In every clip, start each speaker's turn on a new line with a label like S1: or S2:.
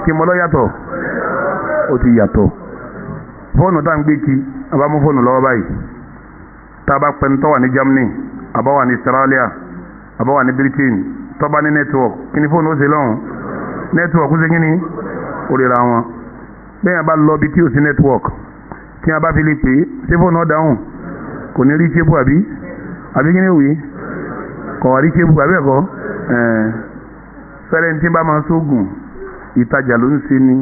S1: kí mo lọ yàtọ̀ ó ti yàtọ̀ fóònù tá ń gbé kí a bá mú fóònù lọ́wọ́ báyìí tá a bá pẹ́ni tó wà ní Germany a bá wà ní Australia a bá wà ní Britain tó bá ní network kí ni fóònù ó ṣe lọ́hùn network ó ṣe kí ni ó rira wọn bẹ́ẹ̀ yẹn bá lọ bí tí ò sí network tí a bá fi lè pè é ṣé fóònù ó dáhùn kò ní rí ṣébù àbí kí ni wí kọ̀ wá rí ṣébù àbí ẹ̀kọ́ fẹ́rẹ̀ tí bá máa sóògùn ìtajà ló ń ṣe ní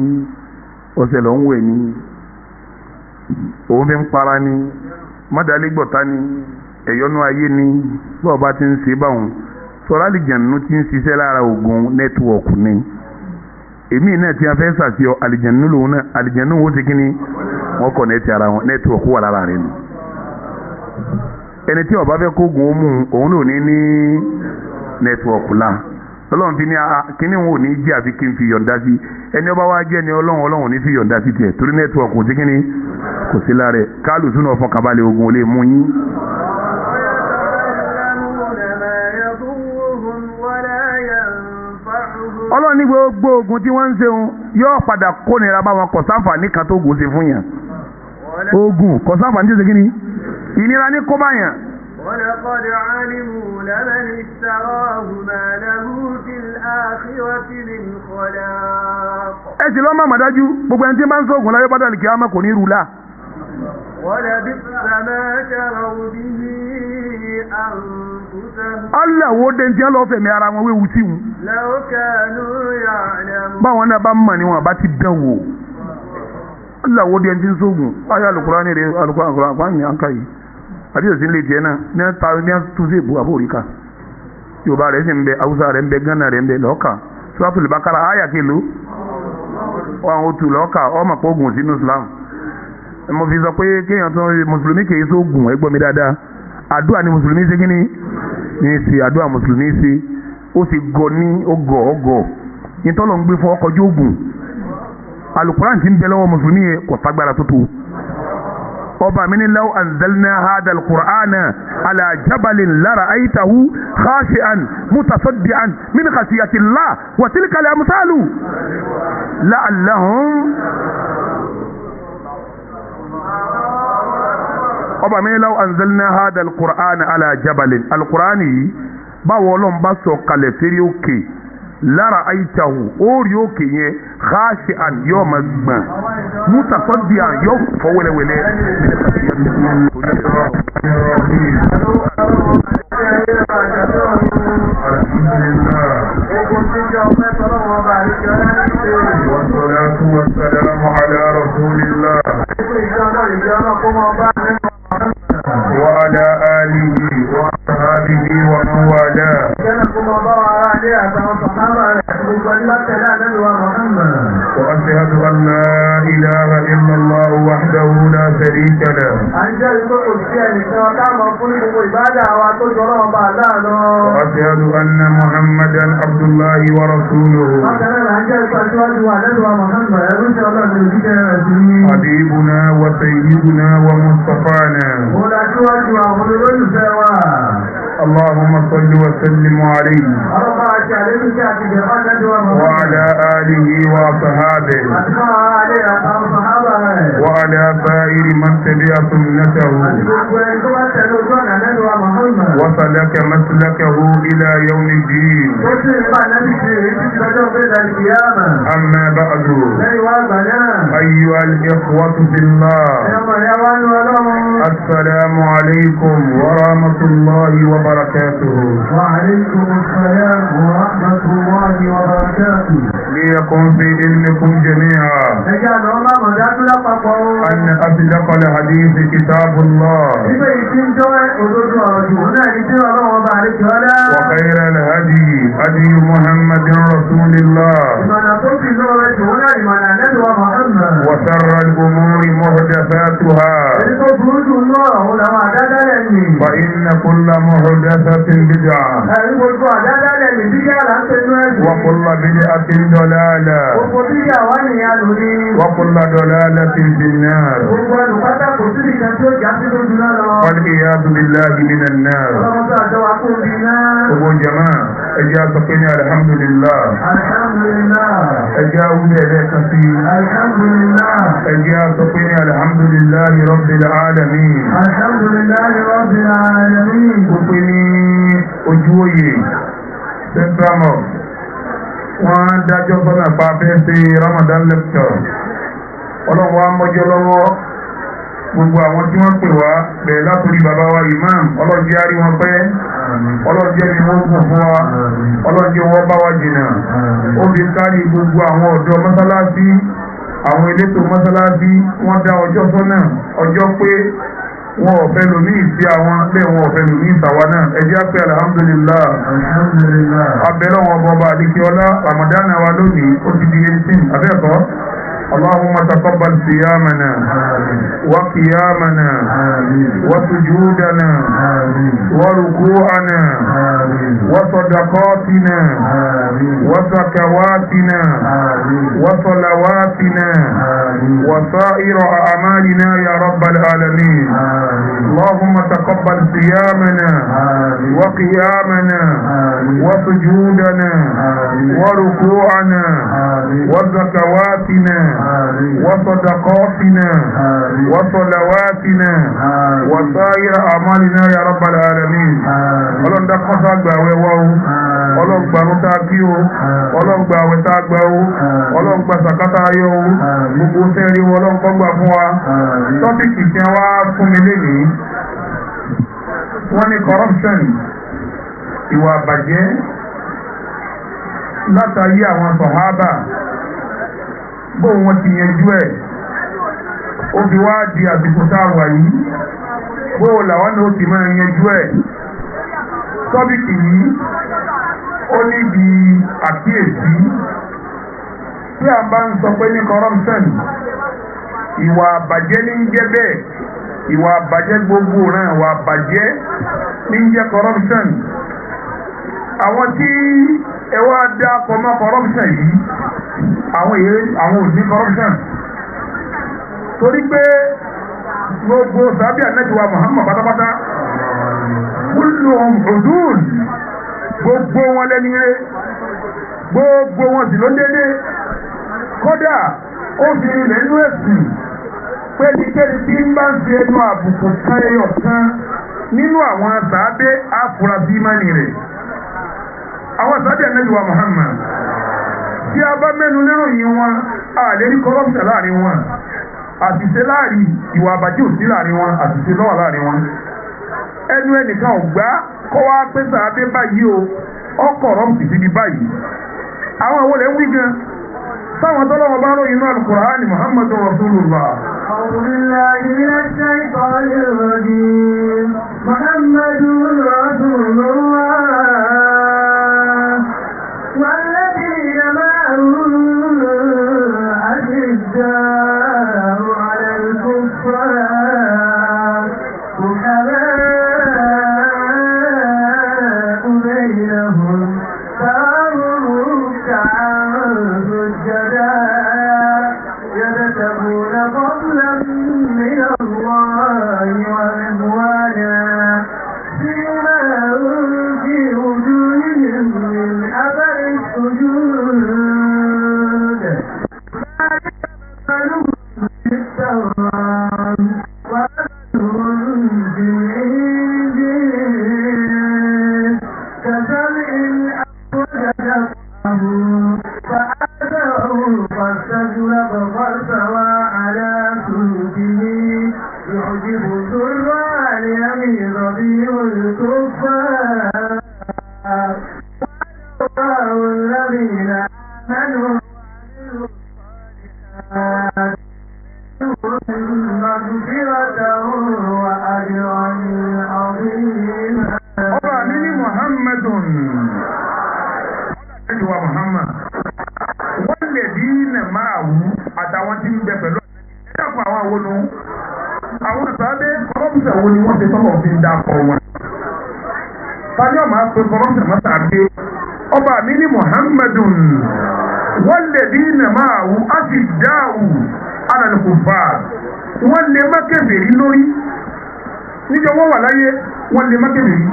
S1: ọ̀sẹ̀ ló ń wẹ̀ ní òun fi ń para ní mọ́dàlẹ́gbọ̀ta ní ẹ̀yọ́nú ayé ní bọ́ọ̀ bá ti ń ṣe báwọn sọ̀rọ̀ àlìjànú ti ń ṣiṣẹ́ lára oògùn nẹ́tíwọ̀kù ni èmi náà tí a fẹ́ sàṣeyọ àlìjànú lòun náà àlìjànú wo ti kíni wọ́n kọ̀ nẹ́tì ara wọn nẹ́tíwọ̀kù wà lára rẹ̀ nù ẹni tí ó bá fẹ́ kóògùn ó mú òun ló ní nẹ́tíwọ̀kù la ọlọ́run ti ní kíní wọn ò ní jẹ́ àfi kí n fi yọ̀ǹda sí ẹni ọba wa jẹ́ ni ọlọ́run ní fi yọ̀ǹda sí tiẹ̀ torí nẹ́tíwọ̀kù kò sí kíní kò sí lára ẹ̀ káàlù súnà ọ̀fọ̀n kabalẹ̀ ogun ò lè mú yín. ọlọ́run ní gbogbo ogun tí wọ́n ń ṣeun yóò padà kónira bá wọn kọ̀ sáǹfààní kan tó gùn ṣe fún yàn ogun kọ̀ sáǹfààní tó ṣe kíní ìnira ní kó bá yàn.
S2: ولقد علموا لمن اشتراه ما له في الآخرة من خلاق.
S1: ẹ sì lọ́ máa dájú gbogbo ẹni tí máa ń sọ̀gùn láyé pátá lìkì àmọ́ kò ní rú la.
S2: ولبئس ما شروا به أنفسهم.
S1: Allah wo den tí wọ́n lọ́ọ́ fẹ̀mí ara wọn wéwu sí wọn.
S2: لو كانوا يعلمون.
S1: báwọn náà bá mọ̀ ni wọn bá ti dán wò. Allah wo den tí ń sọ̀gùn ayé Al-Qur'ani rẹ̀ Al-Qur'ani ni à ń kà yìí. àdìsí òsín lè tiẹ̀ náà ní túnṣe ìbú àbóríkà yorùbá rẹ̀ sì ń bẹ haúsá rẹ̀ ń bẹ gánà rẹ̀ ń bẹ lọ́ọ̀kà Suratul Baqara àyà kìlú àwọn òtù lọ́ọ̀kà ọmọ pọ̀gùn sínú Islam mo fi sọ pé kéèyàn tó mùsùlùmí kì í sóògùn ẹ gbọ́ mi dáadáa àdúrà ni mùsùlùmí ṣe kíní ní í ṣe àdúrà mùsùlùmí ṣe ó sì gọ ní ọgọ̀ ìtọ́lọ̀ ń gbé fún ọkọ̀jú ògùn Al-Qur'an ti ń bẹ lọ́wọ́ mùsùlùmí yẹn kò tágbára tó tó ọba mi ni law anzalna hadha al-Qur'ana ala jabalin la ra'aytahu khashi'an mutasaddian min khashiyati Allah wa tilka al-amsalu la'allahum ọba mi ni law anzalna hadha al-Qur'ana ala jabalin al-Qur'ani báwo Ọlọ́run bá sọ kalẹ̀ fẹ́rí òkè lára àìtàwù orí òkè yẹn xaasi àn yóò ma gbọ̀n mutasọ́dì àn yóò fọ́ wẹ́lẹ́wẹ́lẹ́.
S3: والصلاة والسلام على رسول الله وعلى آله وأصحابه ومن والاه. وأشهد أن لا إله إلا الله وحده لا شريك له. وأشهد أن محمدا عبد الله ورسوله. حبيبنا وسيدنا ومصطفانا. اللهم صل وسلم عليه وعلى آله وصحابه وعلى سائر من تبع سنته وسلك مسلكه إلى يوم الدين. أما بعد أيها الإخوة في الله السلام عليكم ورحمة الله وبركاته.
S2: وعليكم السلام ورحمة الله وبركاته.
S3: ليكن في علمكم جميعا أن أصدق الحديث كتاب الله وخير الهدي هدي محمد رسول الله وشر الأمور محدثاتها فإن فإن كل محدثة بدعة وكل بدعة ضلالة وكل ضلالة في النار والعياذ بالله من النار. جماعة ẹjẹ́ àtọ́kẹ́ ní alhamdulillah ẹjẹ́ àwúlẹ̀ ẹ̀lẹ́kan sí ẹjẹ́ àtọ́kẹ́ ní alhamdulillah rabbil alamin gbogbo ní ojú òye central mosque wọ́n dájọ́ sọ́nà pa fẹ́ sí Ramadan lecture ọlọ́wọ́ mọ́jọ́ lọ́wọ́ gbogbo àwọn tí wọ́n pè wá bẹ̀rẹ̀ látòrí bàbá wa imam ọlọ́jẹ́ àrí wọn pẹ́ ọlọ́jẹ́ ni wọ́n gùn fún wa ọlọ́jẹ́ wọ́n bá wa jìnà ó fi kárí gbogbo àwọn ọ̀dọ́ mọ́sálásí àwọn elétò mọ́sálásí wọ́n dá ọjọ́ sọ́nà ọjọ́ pé wọn ò fẹ́ lómi ìsí àwọn bẹ́ẹ̀ wọn ò fẹ́ lómi ìsàwá náà ẹjẹ́ pé alhamdulillah abẹ́rẹ́ wọn bọba àdíkíọ́lá Ramadan wa lónìí ó ti di 18 abẹ́ẹ̀kọ́. اللهم تقبل صيامنا وقيامنا وسجودنا وركوعنا وصدقاتنا وزكواتنا وصلواتنا وسائر أعمالنا يا رب العالمين. اللهم تقبل صيامنا وقيامنا وسجودنا وركوعنا وزكواتنا وصدقاتنا وصلواتنا وسائر أعمالنا يا رب العالمين. ọlọ́run dákọ́ tá gbà wẹ́wọ́ o ọlọ́run gbà ó tá kí o ọlọ́run gbà wẹ́ tá gbà o ọlọ́run gbà sàkátà ayé o gbogbo sẹ́rí ọlọ́run kọ́ gbà fún wa. tọ́pìkì tí wá fún mi lénìí wọ́n ní corruption ìwà àbàjẹ́ látàrí àwọn sọ̀hábà bó wọn ti yanjú ẹ̀ ó fi wá di àsìkò tá a wà yìí bó làwọn náà ti máa yanjú ẹ̀. tọ́bìkì yìí ó ní di àkíyèsí tí a bá ń sọ pé ní corruption ìwà àbàjẹ́ ní ń jẹ́ bẹ́ẹ̀ ìwà àbàjẹ́ gbogbo náà ìwà àbàjẹ́ ní ń jẹ́ corruption. àwọn tí ẹ wá dá pọ̀mọ́ corruption yìí àwọn òní corruption torí pé gbogbo sàbí ànẹ́jùwà Muhammad pátápátá kulluhum udul gbogbo wọn lẹ́ni rẹ̀ gbogbo wọn sì ló dédé kódà ó fi ilẹ̀ inú ẹ̀sìn pé níkẹ́ni tí ń bá ń fi ẹnu àbùkù kan ẹyọ kan nínú àwọn sàbí àfúrásì mẹ́ni rẹ̀ àwọn sàbí ànẹ́jùwà Muhammad tí a bá mẹ́nu lérò yìí wọn a lè rí corruption láàrin wọn àṣìṣe láàrin ìwà àbàjẹ́ òsí láàrin wọn àṣìṣe lọ́wọ́ láàrin wọn. ẹnu ẹnìkan ò gbá kọ́ wá pé sàádé báyìí o ọkọ̀ rọ́ọ̀mù sí bí báyìí. àwọn àwọn olè ń wí gan táwọn tọ́lọ́wọ́ bá ròyìn náà Al-Qur'ani Muhammadu Rasulullah.
S2: أعوذ بالله من الشيطان الرجيم محمد رسول الله والذين معه أشداء على الكفار رحماء بينهم تراهم ركعا سجدا يبتغون فضلا من الله ورضوانا سيماهم في وجوههم من أثر السجود ذلك مثلهم في التوراة ومثلهم في الإنجيل كزرع أخرج شطأه فآزره فاستغلظ فاستوى على سوقه يعجب الزرع ليغيظ بهم الكفار الله الذين آمنوا وعملوا الصالحات مغفرة وأجرا عظيما.
S3: ọba mi ní Muhammadun ẹ̀jùwà Muhammad wọ́n lè dínà máa wú àtàwọn tí ń bẹ pẹ̀lú ẹ̀dàkùn àwọn àwọn àwọn ìsàlẹ̀ corruption wo ni wọ́n ti tọ́lọ̀ fi ń dákọ̀ wọn. tani ọmọ akpẹ corruption mọ́tà gbé ọba mi ní Muhammadun walladhina ma'ahu ashidda'u 'ala al-kuffar wọ́n lè má kèfèrí lórí níjọ wọ́n wà láyé wọ́n lè má kèfèrí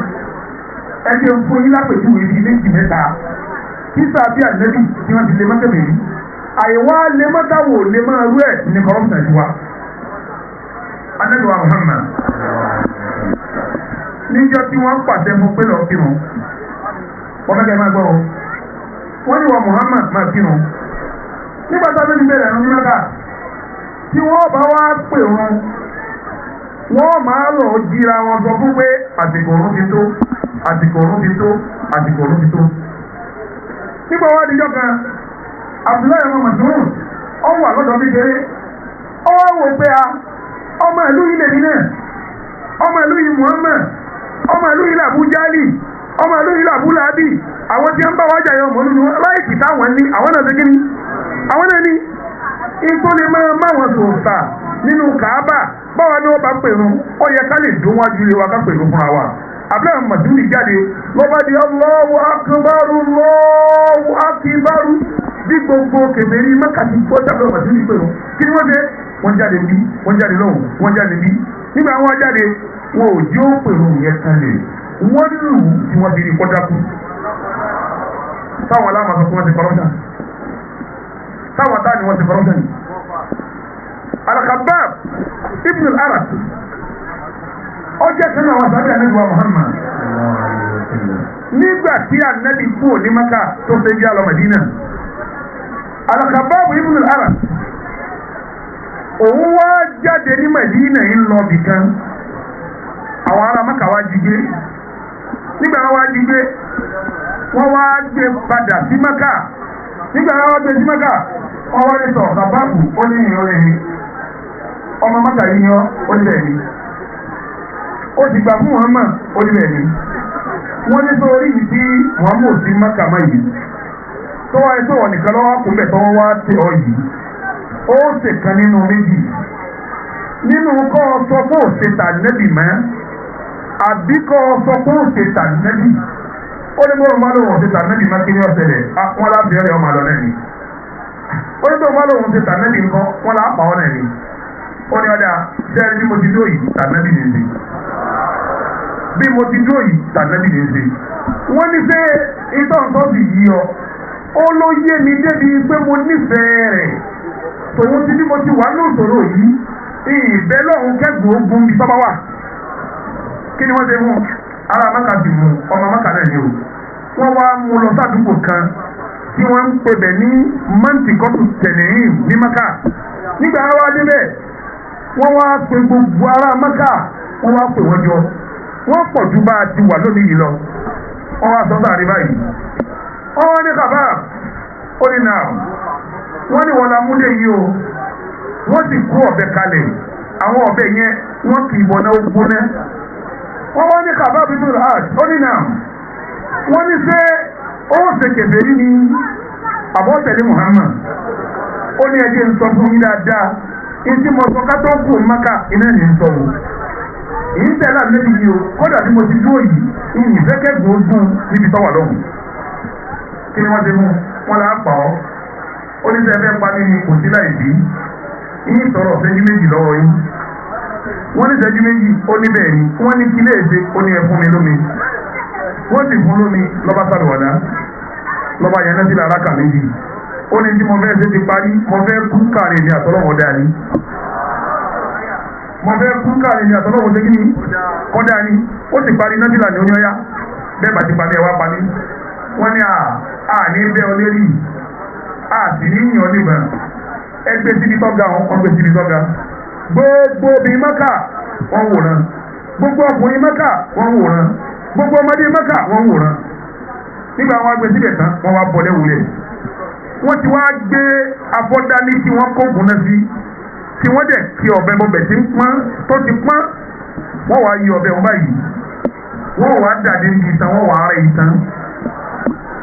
S3: ẹgbẹ́ fún yín lápẹ̀júwe bíi méjì mẹ́ta kíṣà bí ànẹ́bí tí wọ́n ti lè má kèfèrí àyẹ̀wò lè má dáwò lè má rú ẹ̀ ní corruption ti wa ànẹ́bí wa Muhammad níjọ tí wọ́n pàṣẹ fún pé lọ kírun wọ́n fẹ́ kẹ́ máa gbọ́ o wọ́n ní wa Muhammad máa kírun nígbà tó abẹ́ni bẹ̀rẹ̀ ẹ̀rọ nígbà tí wọ́n bá wá pè wọn wọ́n máa lọ jíra wọn sọ fún pé àsìkò òun ti tó àsìkò òun ti tó àsìkò òun ti tó. nígbà wá dijọ́ kan Abdullahi ọmọ Mas'ud ọ wà lọ́dọ̀ kékeré ọ wá wò pé ọmọ ìlú yìí lè ní náà ọmọ ìlú yìí Muhammad ọmọ ìlú yìí làbú Jali ọmọ ìlú yìí làbú Labi àwọn tí ń bá wájà yọ ọmọ olùdó láìkì táwọn ní àwọn náà ṣe kí ni àwọn náà ní ìtò lè máa wọn sòòtà nínú Kàábà báwa ni wọ́n bá pèrún ó yẹ ká lè dún wájú ilé wa ká pèrún fúnra wa abúlé Mas'ud jáde lọ́ba di Allahu akbar Allahu akbar bí gbogbo kèfèrí mẹ́kàtí gbọ́ sábẹ́ Mas'ud pèrún kí ni wọ́n ṣe wọ́n jáde bí wọ́n jáde lọ́hùn wọ́n jáde bí nígbà wọn jáde wọn ò jó pèrún yẹn kalẹ̀ wọ́n lù tí wọ́n ti rí kọ́dákú táwọn aláàmà sọ fún wọn ti kọ́rọ́jà táwọn táà ni wọ́n ti kọ́rọ́jà ni Al-Khabbab ibn al-Arat ó jẹ́ sínú àwọn sàbí ànábì wa Muhammad nígbà tí ànábì kú ní Maka tó fẹ́ jẹ́ àlọ́ Madina Al-Khabbab ibn al-Arat òun wá jáde ní Madina yìí lọ bìkan àwọn ará Maka wá jí gbé nígbà wọn wá jí gbé wọ́n wá gbé padà sí Maka nígbà wọn wá gbé sí Maka wọ́n wá lè sọ Khabbab ó ní ìyọ́ lè ní ọmọ Maka yìí ni ó ní bẹ́ẹ̀ ni ó ti gbà fún Muhammad ó ní bẹ́ẹ̀ ni wọ́n ní sọ orí yìí tí Muhammad sí Maka má yìí tó wáyé tó wọ̀ nìkan lọ́wọ́ kò bẹ̀ tó wọ́n wá tẹ ọ yìí ó ṣe kan nínú méjì nínú kọ́ sọ fún òṣèta nẹ́bì mọ́ àbí kọ́ sọ fún òṣèta nẹ́bì ó ní bọ́ọ̀rọ̀ máa lòun òṣèta nẹ́bì má kí ní ọ̀sẹ̀ rẹ̀ wọ́n lá bẹ̀rẹ̀ ọmọ àlọ́ náà ni ó ní bọ́ọ̀rọ̀ máa lòun òṣèta nẹ́bì nǹkan wọ́n lá pa ọ́ náà ni ó ní ọ̀dà sẹ́ẹ̀rì bí mo ti dúró yìí tànẹ́bì ní ṣe bí mo ti dúró yìí tànẹ́bì ní ṣe wọ́n ní pé ìtọ́nsọ́bì yìí ó ló yé mi débi pé mo nífẹ̀ẹ́ rẹ̀ tòun ti bí mo ti wà lóòtòrò yìí ìbẹ́ lọ́hùn kẹ́gbọ̀n ogun bí sábà wà kí ni wọ́n ṣe mú ara Maka sì mú ọmọ Maka náà ni o wọ́n wá mú lọ sádùúgbò kan tí wọ́n ń pè bẹ̀ ní mọ́ntìkọ́tù tẹ̀lẹ́yìn ní Maka nígbà wá débẹ̀ wọ́n wá pe gbogbo ará Maka wọ́n wá pè wọ́n jọ wọ́n pọ̀ ju bá a ti wà lónìí yìí lọ wọ́n wá sọ sáà rí báyìí wọ́n wá ní Khabbab ó ní náà wọ́n ní wọ́n la múlẹ̀ yìí o wọ́n sì kó ọ̀bẹ kalẹ̀ àwọn ọ̀bẹ yẹn wọ́n kì í bọ̀ náà gbóná wọ́n wá ní Khabbab ibn al-Arat ó ní náà wọ́n ní ṣé ó ṣe kèfèrí ní àbọ̀tẹ̀lé Muhammad ó ní ẹjẹ́ ń sọ fún mi dáadáa ìdí mo sọ ká tó kú Maka iná ní sọ o èyí tẹ̀lé àmì yìí o kódà bí mo ti dúró yìí ìyìn fẹ́kẹ́ gbòógùn níbi tọ́wà lọ́hùn kí ni wọ́n ti mú wọn là á pa ọ́ ó ní sẹ́fẹ́ pa ní kò sí láì bí yín sọ̀rọ̀ ṣẹ́jú méjì lọ́wọ́ yín wọ́n ní ṣẹ́jú méjì ó ní bẹ́ẹ̀ ni wọ́n ní kí léèṣe ó ní ẹ fún mi lómi wọ́n sì fún lómi lọ́ba sàlùwàdá lọ́ba yẹn náà sí làrákà méjì ó ní tí mo fẹ́ ṣe ti parí mo fẹ́ kú káàrin ní àtọ́lọ́wọ́ dáa ni mo fẹ́ kú káàrin ní àtọ́lọ́wọ́ ṣe kí ni kọ́dá ni ó sì parí nájìlá ní oníọ́yá bẹ́ẹ̀ bá ti parí ẹ̀ wá parí wọ́n ní ní bẹ́ẹ̀ ọlẹ́rì sì ní yàn nígbà ẹgbẹ́ síbi tọ́ga ọgbẹ́ síbi tọ́ga gbogbo obìnrin Mẹ́kà wọ́n wòran gbogbo ọkùnrin Mẹ́kà wọ́n wòran gbogbo ọmọdé Mẹ́kà wọ́n wòran nígbà wọn gbé síbẹ̀ tán wọ́n wá bọ́lẹ̀ wulẹ̀ wọ́n ti wá gbé afọ́dání tí wọ́n kó gùn náà sí tí wọ́n dẹ̀ kí ọ̀bẹ bọ̀bẹ̀ tí ń pọ́n tó ti pọ́n wọ́n wá yí ọ̀bẹ wọn báyìí wọ́n wá dàdé ní ìtàn wọ́n wá rẹ̀ ìtàn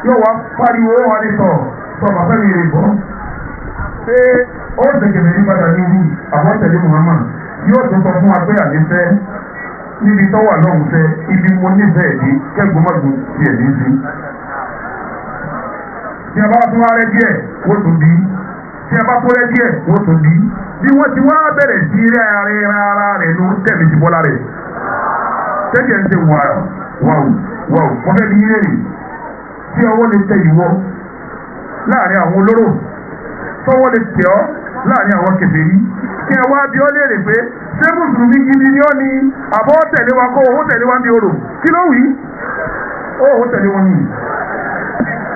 S3: yóò wá pariwo wọn ní sọ bàbá mi rè bọ́ ṣé ó ṣèkèlè ní padà ní ibi àwọn tẹ̀lé Muhammad yóò tún sọ fún wa pé àdéfẹ́ níbi tó wà lọ́hùn fẹ́ ibi mo nífẹ̀ẹ́ dé kẹ́gbọ́mọ̀gbọ́n tiẹ̀ ní sí. tí a bá tún wá rẹ́ díẹ̀ wọ́n tún bí tí a bá tún rẹ́ díẹ̀ wọ́n tún bí bí wọ́n ti wá bẹ̀rẹ̀ sí rẹ́ ara rẹ̀ ló tẹ̀mí ti bọ́lá rẹ̀ tẹ́jẹ̀ ń ṣe wàá wọ́n fẹ́ bí yín rè tí ọwọ́ lè tẹ ìwọ láàrin àwọn olóró tọwọ́ lè tẹ ọ́ láàrin àwọn kèfèrí kí ẹ wá bí ọ léèrè pé ṣé mùsùlùmí gidi ni ọ́ ni àbọ̀ tẹ̀lé wa kó owó tẹ̀lé wa ní orò kí ló wí owó tẹ̀lé wọn ni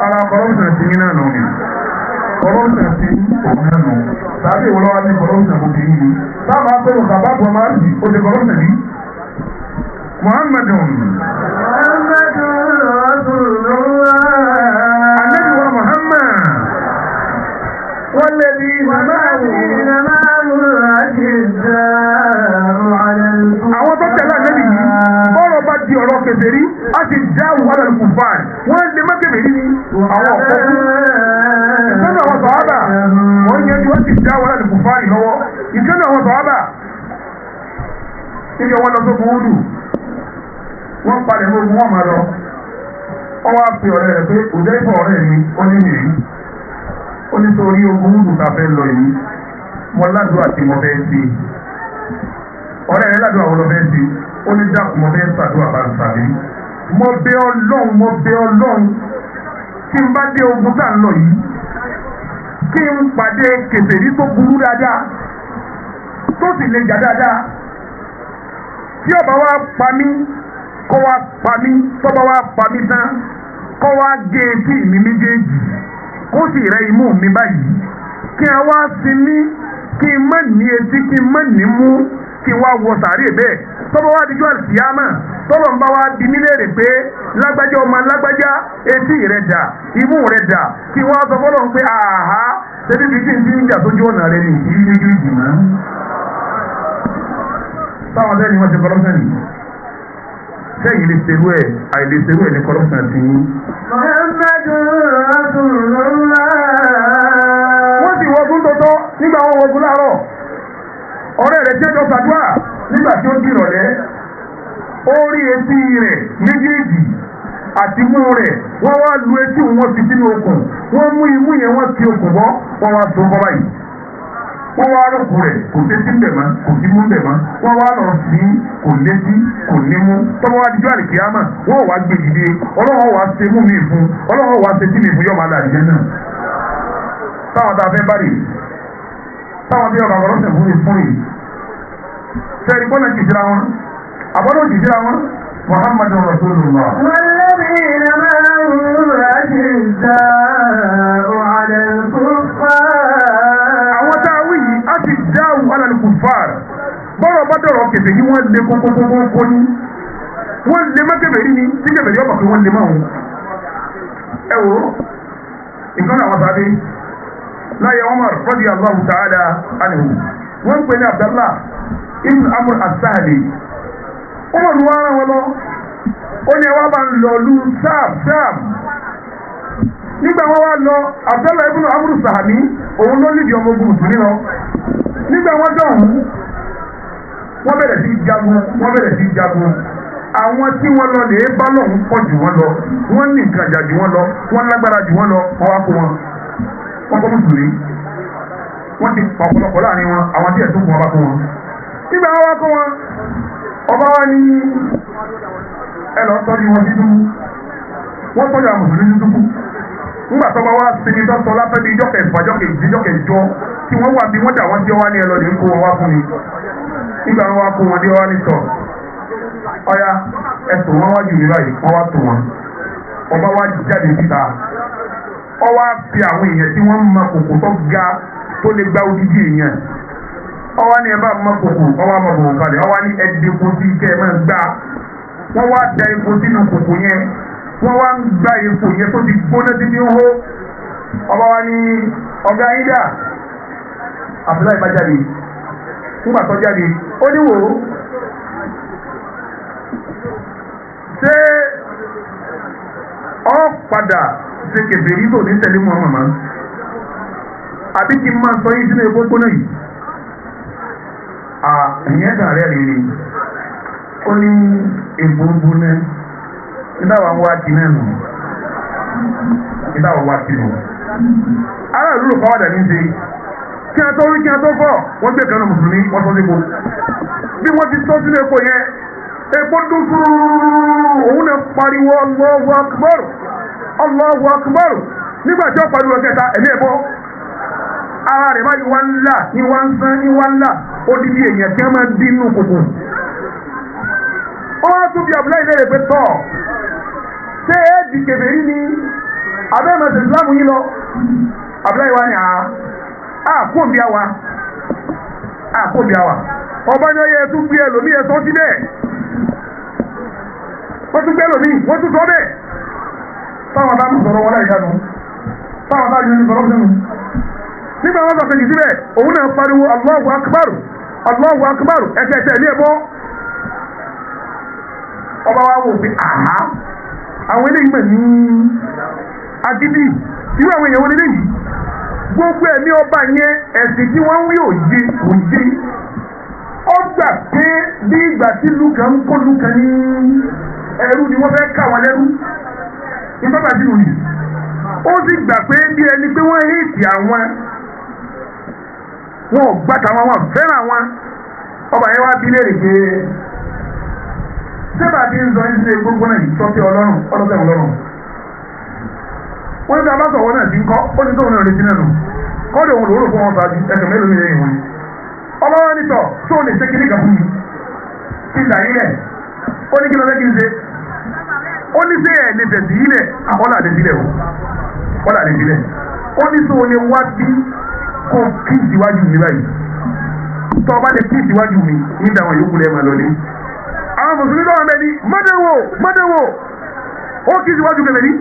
S3: ara kọ̀rọ̀mùsàn ti yín náà nù ni kọ̀rọ̀mùsàn ti òun náà nù tàbí ìwọlọ́wọ́ ní kọ̀rọ̀mùsàn kò kì í ni táwọn akpẹ́rù kàbá bọ̀ máa ń bì ó ti kọ̀rọ̀mùsàn yìí Muhammadun Rasulullah Ànábì wa Muhammad والذين معه àwọn tó tẹ̀lé Ànábì yìí bọ́rọ̀ bá di ọ̀rọ̀ kèfèrí a sì dá wàhálà kùfàr wọ́n lè má kèfèrí ní àwọn ọ̀pọ̀ ìkànnì àwọn sọ̀hábà wọ́n yẹn tí wọ́n sì dá wàhálà kùfàr lọ́wọ́ ìkànnì àwọn sọ̀hábà níbi wọn lọ sókun wúdù wọ́n palẹ̀ mọ́ wọn máa lọ ọwọ́ àpè ọ̀rẹ́ rẹ̀ pé òjò ìfọ̀ ọ̀rẹ́ mi ó ní nìyí ó ní sórí ogun wúdù ta fẹ́ lọ yìí mo ládùúgbò àti mo fẹ́ sí ọ̀rẹ́ rẹ̀ ládùúgbò àwọn ọlọ́fẹ́ sí ó ní dákun mo fẹ́ ṣàdúrà bá ń sàbí mo bẹ̀ Ọlọ́run tí n bá dé ogun tá ń lọ yìí kí n pàdé kèfèrí tó burú dáadáa tó sì lè jà dáadáa tí ọba wa pa mí kọ́ wa pa mí tọ́ba wa pa mí tán kọ́ wa gé etí mi méjèèjì kó sì rẹ imú mi báyìí kí a wá sí mí kí n má ní etí kí n má ní mú kí n wá wọ sàárè bẹ́ẹ̀ tọ́ba wa dijọ́ àlùfíàmà tọ́ba ń bá wa di mí léèrè pé lágbájá ọmọ lágbájá etí rẹ dà imú rẹ dà kí n wá sọ fọlọ́ pé àhá ṣebí bí kí n ti ń jà sójú ọ̀nà rẹ ní ìdí méjèèjì mọ́. táwọn ọ̀dọ́ ni wọ́n ti kọ́lọ́sẹ̀ nìyí sẹ́yìn lè ṣerú ẹ̀ àìlè ṣerú ẹ̀ ní kọ́lọ́sẹ̀ ti yín. wọ́n sì wọ́gún tọ́tọ́ nígbà wọn wọ́gún láàárọ̀ ọ̀rẹ́ rẹ̀ jẹ́jọ́ ṣàdúrà nígbà tí ó di ìrọ̀lẹ́ ó rí etí rẹ̀ méjèèjì àti imú rẹ̀ wọ́n wá lu etí wọn fi sínú okùn wọ́n mú imú yẹn wọ́n ti okùn bọ́ wọ́n wá so bọ́ báyìí wọ́n wá rọ̀kù rẹ̀ kò sétí ń bẹ̀ mọ́ kò sí mú ń bẹ̀ mọ́ wọ́n wá lọ sí kò létí kò ní mú tọ́wọ́ wá dijọ́ àlìkìyámà wọ́n wá gbé dìde ọlọ́wọ́ wá ṣe mú mi fún ọlọ́wọ́ wá ṣe tí mi fún yọ̀ọ́ máa dàdíjẹ́ náà. táwọn tá a fẹ́ bá rè táwọn tí ọba ọlọ́sẹ̀ fún mi fún rè sẹ́ẹ̀rì kọ́nà kìsìra wọn àbọ̀dọ̀ kìsìra wọn Muhammadu Rasulullah.
S2: والذين معه أشداء على الكفار
S3: a ti dáwù alàlùkùfàr bọ́rọ̀ bá dọ̀rọ̀ kẹfẹ́ yí wọ́n lé kókókókó ní wọ́n lé má kẹfẹ́rí ní tí kẹfẹ́rí ọmọ pé wọ́n lé máa wọn. ẹ wo ìkan àwọn sábẹ láyé Umar radiyallahu ta'ala anhu wọ́n ń pè ní Abdallah ibn Amr as-Sahli Umar wá rán wọn lọ ó ní ẹwà bá ń lọ lu sáàm nígbà wọn wá lọ Abdallah ibn Amr as-Sahli òun ló nídìí ọmọ ogun òtún nílọ nígbà wọn dọ̀hún wọ́n bẹ̀rẹ̀ sí jagun àwọn tí wọ́n lọ lè bá lọ́hún pọ̀ jù wọ́n lọ wọ́n ní nǹkan àjà jù wọ́n lọ wọ́n lágbára jù wọ́n lọ wọ́n wá kó wọn wọ́n kọ́ mùsùlùmí wọ́n ti pa ọ̀pọ̀lọpọ̀ láàrin wọn àwọn tí ẹ̀sùn kún wọn bá kó wọn nígbà wọn wá kó wọn ọba wa ní ẹ lọ tọ́jú wọn sí dúkú wọ́n tọ́jú àwọn mùsùlùmí sí dúkú nígbà tó bá wá sinmi tó sọ lápẹ́ bí ìjọ kẹfà ìjọ kẹjọ tí wọ́n wà bí wọ́n dà wọ́n tí wọ́n wá ní ẹlọ́dẹ̀ ń kó wọn wá fún mi nígbà wọn wá kó wọn dé wá ní sọ ọya ẹ̀sùn wọn wájú mi báyìí wọ́n wá tó wọn ọba wá jáde síta ọ wá fi àwọn èèyàn tí wọ́n mọ kòkò tó ga tó lè gba odidi èèyàn ọ wá ní ẹ bá mọ kòkò ọ wá mọ kòkò kalẹ̀ ọ wá ní ẹdínkù sí kẹ́ ẹ máa gbá wọ́n wá da epo sínú kòkò yẹn wọ́n wá ń gba epo yẹn tó ti gbóná títí ń hó ọba wa ní ọ̀gá ayídà Abdullahi bá jáde nígbà tó jáde ó ní wò ó ṣé ọ padà ṣe kèfèrí tó ní tẹ̀lé mu ọmọ mọ́ àbí kí n máa sọ yín sínú epo gbóná yìí ìyẹn dàn rẹ̀ rèé ó ní ìbúrúbú náà nígbà wà ń wá di náà nù nígbà wà wá di nù. ará ìlú kan wà dà ní ṣe kí a tó rí kí a tó fọ́ wọ́n gbé kan náà mùsùlùmí wọ́n tọ́ sí epo bí wọ́n ti tọ́ sínú epo yẹn epo dún fúrúrú òun náà pariwo Allahu Akbar Allahu Akbar nígbà tí ó pariwo kẹta ẹ̀mí ẹ̀bọ ara rẹ̀ báyìí wá ńlá ní wá ń sán ní wá ńlá odidi èèyàn tí wọ́n máa ń dín nù kòkò. ó wá tún bí abúlé ilé rẹ̀ pé tọ́ ṣé ẹ di kèfèrí ni abẹ́mọ̀sẹ̀ ìsìlámù yín lọ abúlé wa ni àkóǹbí àwa ọba ní ọyẹ tún gbé ẹlòmíì ẹ sọ síbẹ̀ wọ́n tún gbé ẹlòmíì wọ́n tún sọ bẹ́ẹ̀ táwọn bá mú sọ̀rọ̀ wọn láì dánu táwọn bá yún sọ̀rọ̀ sínú nígbà wọn sọ kejì síbẹ̀ òun náà pariwo Allahu Akbar Allahu Akbar ẹsẹ̀ ní ẹ̀bọ́ ọba wa wò pé àwọn eléyìí mọ̀ ní agídí irú àwọn èèyàn wọn eléyìí gbogbo ẹ̀mí ọba yẹn ẹ̀sìn tí wọ́n ń wí òye ó gbà pé bí ìgbà tí lukan ń kó lukan ní ẹrú ni wọ́n fẹ́ ká wọn lẹ́rú ìtọ́ba sínú ni ó sì gbà pé bí ẹni pé wọ́n hẹ́ẹ̀tì àwọn wọn ò gbà táwọn wọn fẹ́ràn àwọn ọba yẹn wá bí léèrè pé sẹ́bà tí ń sọ ní sílé gbogbo náà yìí tọ́sí ọlọ́run ọlọ́sẹ̀ ọlọ́run wọ́n ní sábà sọ̀wọ́ náà ti ń kọ́ ó ní tóun náà retí náà nù kọ́ọ̀dù òun lòórò fún wọn sáájú ẹsẹ̀ mélòó nílé ìwọ̀n ọlọ́wọ́ nítọ̀ tó lè ṣe kíní kan fún mi kí n dà yín lẹ̀ ó ní kí ló fẹ́ kí n ṣe ó ní sí ẹ̀ lè tẹ̀sí yín lẹ̀ ọ̀là lè sílẹ̀ ọ̀là lè sílẹ̀ ó ní tó lè wá bí kó kí ìsíwájú mi báyìí tó o bá lè kí ìsíwájú mi ní ìdáwọn yòókù lẹ́ẹ̀ máa lọ lé àwọn mùsùlùmí tó wà bẹ́ẹ̀ ni mọ́dẹ̀wò ó kí ìsíwájú kẹfẹ́ ní